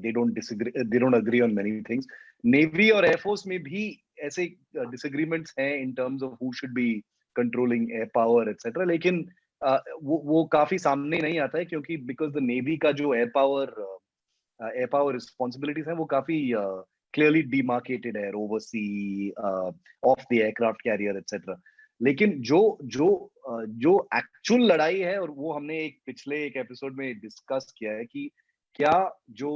they don't agree on many things. Navy और Air Force में भी ऐसे disagreements हैं in terms of who should be controlling air power etc. लेकिन वो काफी सामने नहीं आता है, क्योंकि because the Navy का जो air power responsibilities हैं वो काफी clearly demarcated है, oversea, off the aircraft carrier etc. लेकिन जो एक्चुअल लड़ाई है, और वो हमने पिछले एक एपिसोड में डिस्कस किया है कि क्या जो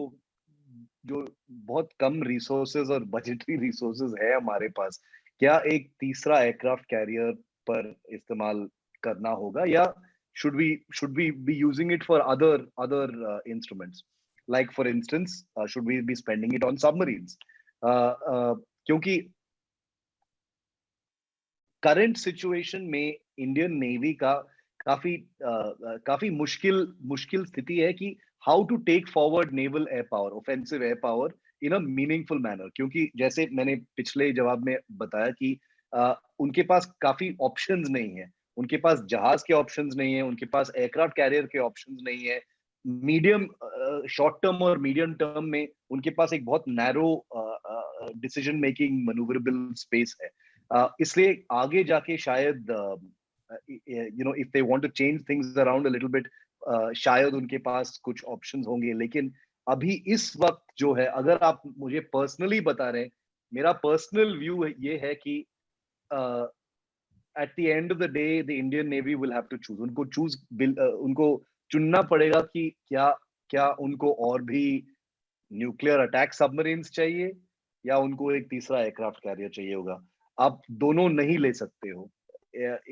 बहुत कम रिसोर्सेज और बजटरी रिसोर्सेज है हमारे पास, क्या एक तीसरा एयरक्राफ्ट कैरियर पर इस्तेमाल करना होगा, या should we be using it for other instruments, like for instance should we be spending it on submarines, क्योंकि करंट सिचुएशन में इंडियन नेवी का काफी मुश्किल स्थिति है कि how to take forward naval air power, offensive air power in a meaningful manner, क्योंकि जैसे मैंने पिछले जवाब में बताया कि उनके पास काफी ऑप्शंस नहीं है, उनके पास जहाज के ऑप्शंस नहीं है, उनके पास एयरक्राफ्ट कैरियर के ऑप्शंस नहीं है, शॉर्ट टर्म और मीडियम टर्म में उनके पास एक बहुत narrow decision making manoeuvrable space है। इसलिए आगे जाके शायद if they want to change things around a little bit, शायद उनके पास कुछ ऑप्शंस होंगे, लेकिन अभी इस वक्त जो है, अगर आप मुझे पर्सनली बता रहे हैं, मेरा पर्सनल व्यू ये है कि at the end of the day the Indian Navy will have to choose, उनको चुनना पड़ेगा कि क्या उनको और भी न्यूक्लियर अटैक सबमरीन्स चाहिए, या उनको एक तीसरा एयरक्राफ्ट कैरियर चाहिए होगा। आप दोनों नहीं ले सकते हो।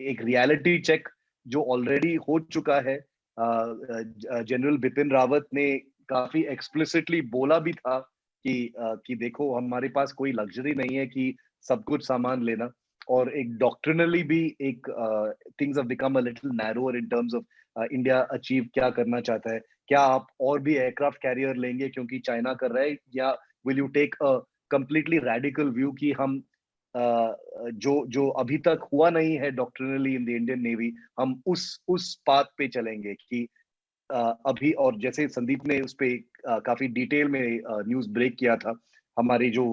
एक रियलिटी चेक जो ऑलरेडी हो चुका है, जनरल बिपिन रावत ने काफी एक्सप्लिसिटली बोला भी था कि देखो हमारे पास कोई लग्जरी नहीं है कि सब कुछ सामान लेना, और एक डॉक्ट्रिनली भी एक things have become a little narrower in terms of India achieve क्या करना चाहता है, क्या आप और भी एयरक्राफ्ट कैरियर लेंगे क्योंकि चाइना कर रहा है, या will you take a completely radical view कि हम जो अभी तक हुआ नहीं है doctrinally in the Indian Navy, हम उस पाथ पे चलेंगे कि अभी, और जैसे संदीप ने उस पे काफी डिटेल में न्यूज ब्रेक किया था, हमारे जो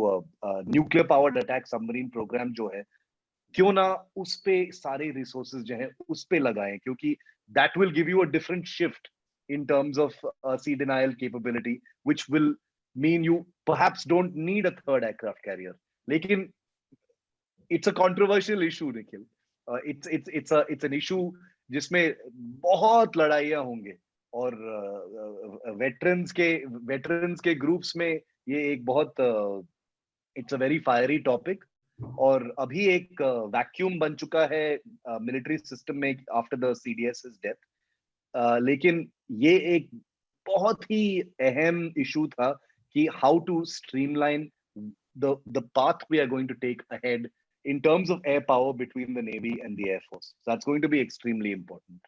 nuclear powered attack submarine program जो है, क्यों ना उस पे सारे रिसोर्सेज जो है उस पे लगाएं, क्योंकि that will give you a different shift in terms of sea denial capability, which will mean you perhaps don't need a third aircraft carrier. लेकिन it's a controversial issue Nikhil, it's an issue जिसमें बहुत लड़ाइयां होंगे, और veterans के groups में ये एक बहुत it's a very fiery topic, और अभी एक वैक्यूम बन चुका है मिलिट्री सिस्टम में आफ्टर द सीडीएस's डेथ, लेकिन ये एक बहुत ही अहम इशू था कि how to streamline the path we are going to take ahead in terms of air power between the Navy and the Air Force. So that's going to be extremely important.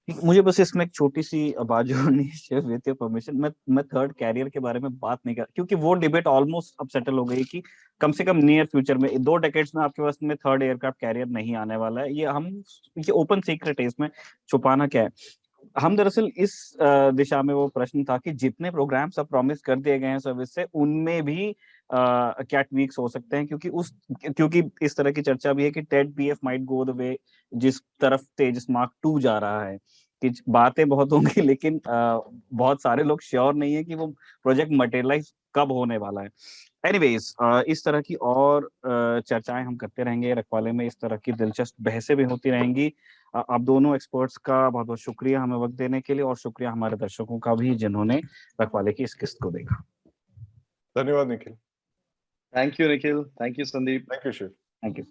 मुझे बस इसमें एक छोटी सी बात जोड़नी है, with your permission. मैं third career के बारे में बात नहीं कर, क्योंकि वो डिबेट ऑलमोस्ट अब सेटल हो गई कि कम से कम नियर फ्यूचर में 2 डेकेड्स में आपके पास में थर्ड एयरक्राफ्ट कैरियर नहीं आने वाला है। ये ओपन सीक्रेट है, इसमें छुपाना क्या है। हम दरअसल इस दिशा में, वो प्रश्न था कि जितने प्रोग्राम्स अब प्रॉमिस कर दिए गए हैं सर्विस से, उनमें भी क्या ट्वीक्स हो सकते हैं, क्योंकि इस तरह की चर्चा भी है कि Ted BF might go the way जिस तरफ तेजस मार्क 2 जा रहा है, कि बातें बहुत होंगी लेकिन बहुत सारे लोग श्योर नहीं है कि वो प्रोजेक्ट मटेरियलाइज कब होने वाला है। एनीवेज, इस तरह की और चर्चाएं हम करते रहेंगे रखवाले में, इस तरह की दिलचस्प बहसें भी होती रहेंगी। आप दोनों एक्सपर्ट्स का बहुत बहुत शुक्रिया हमें वक्त देने के लिए, और शुक्रिया हमारे दर्शकों का भी जिन्होंने रखवाले की इस किस्त को देखा। धन्यवाद Nikhil. Thank you, Nikhil. Thank you, Sandeep. Thank you Shiv. Thank you.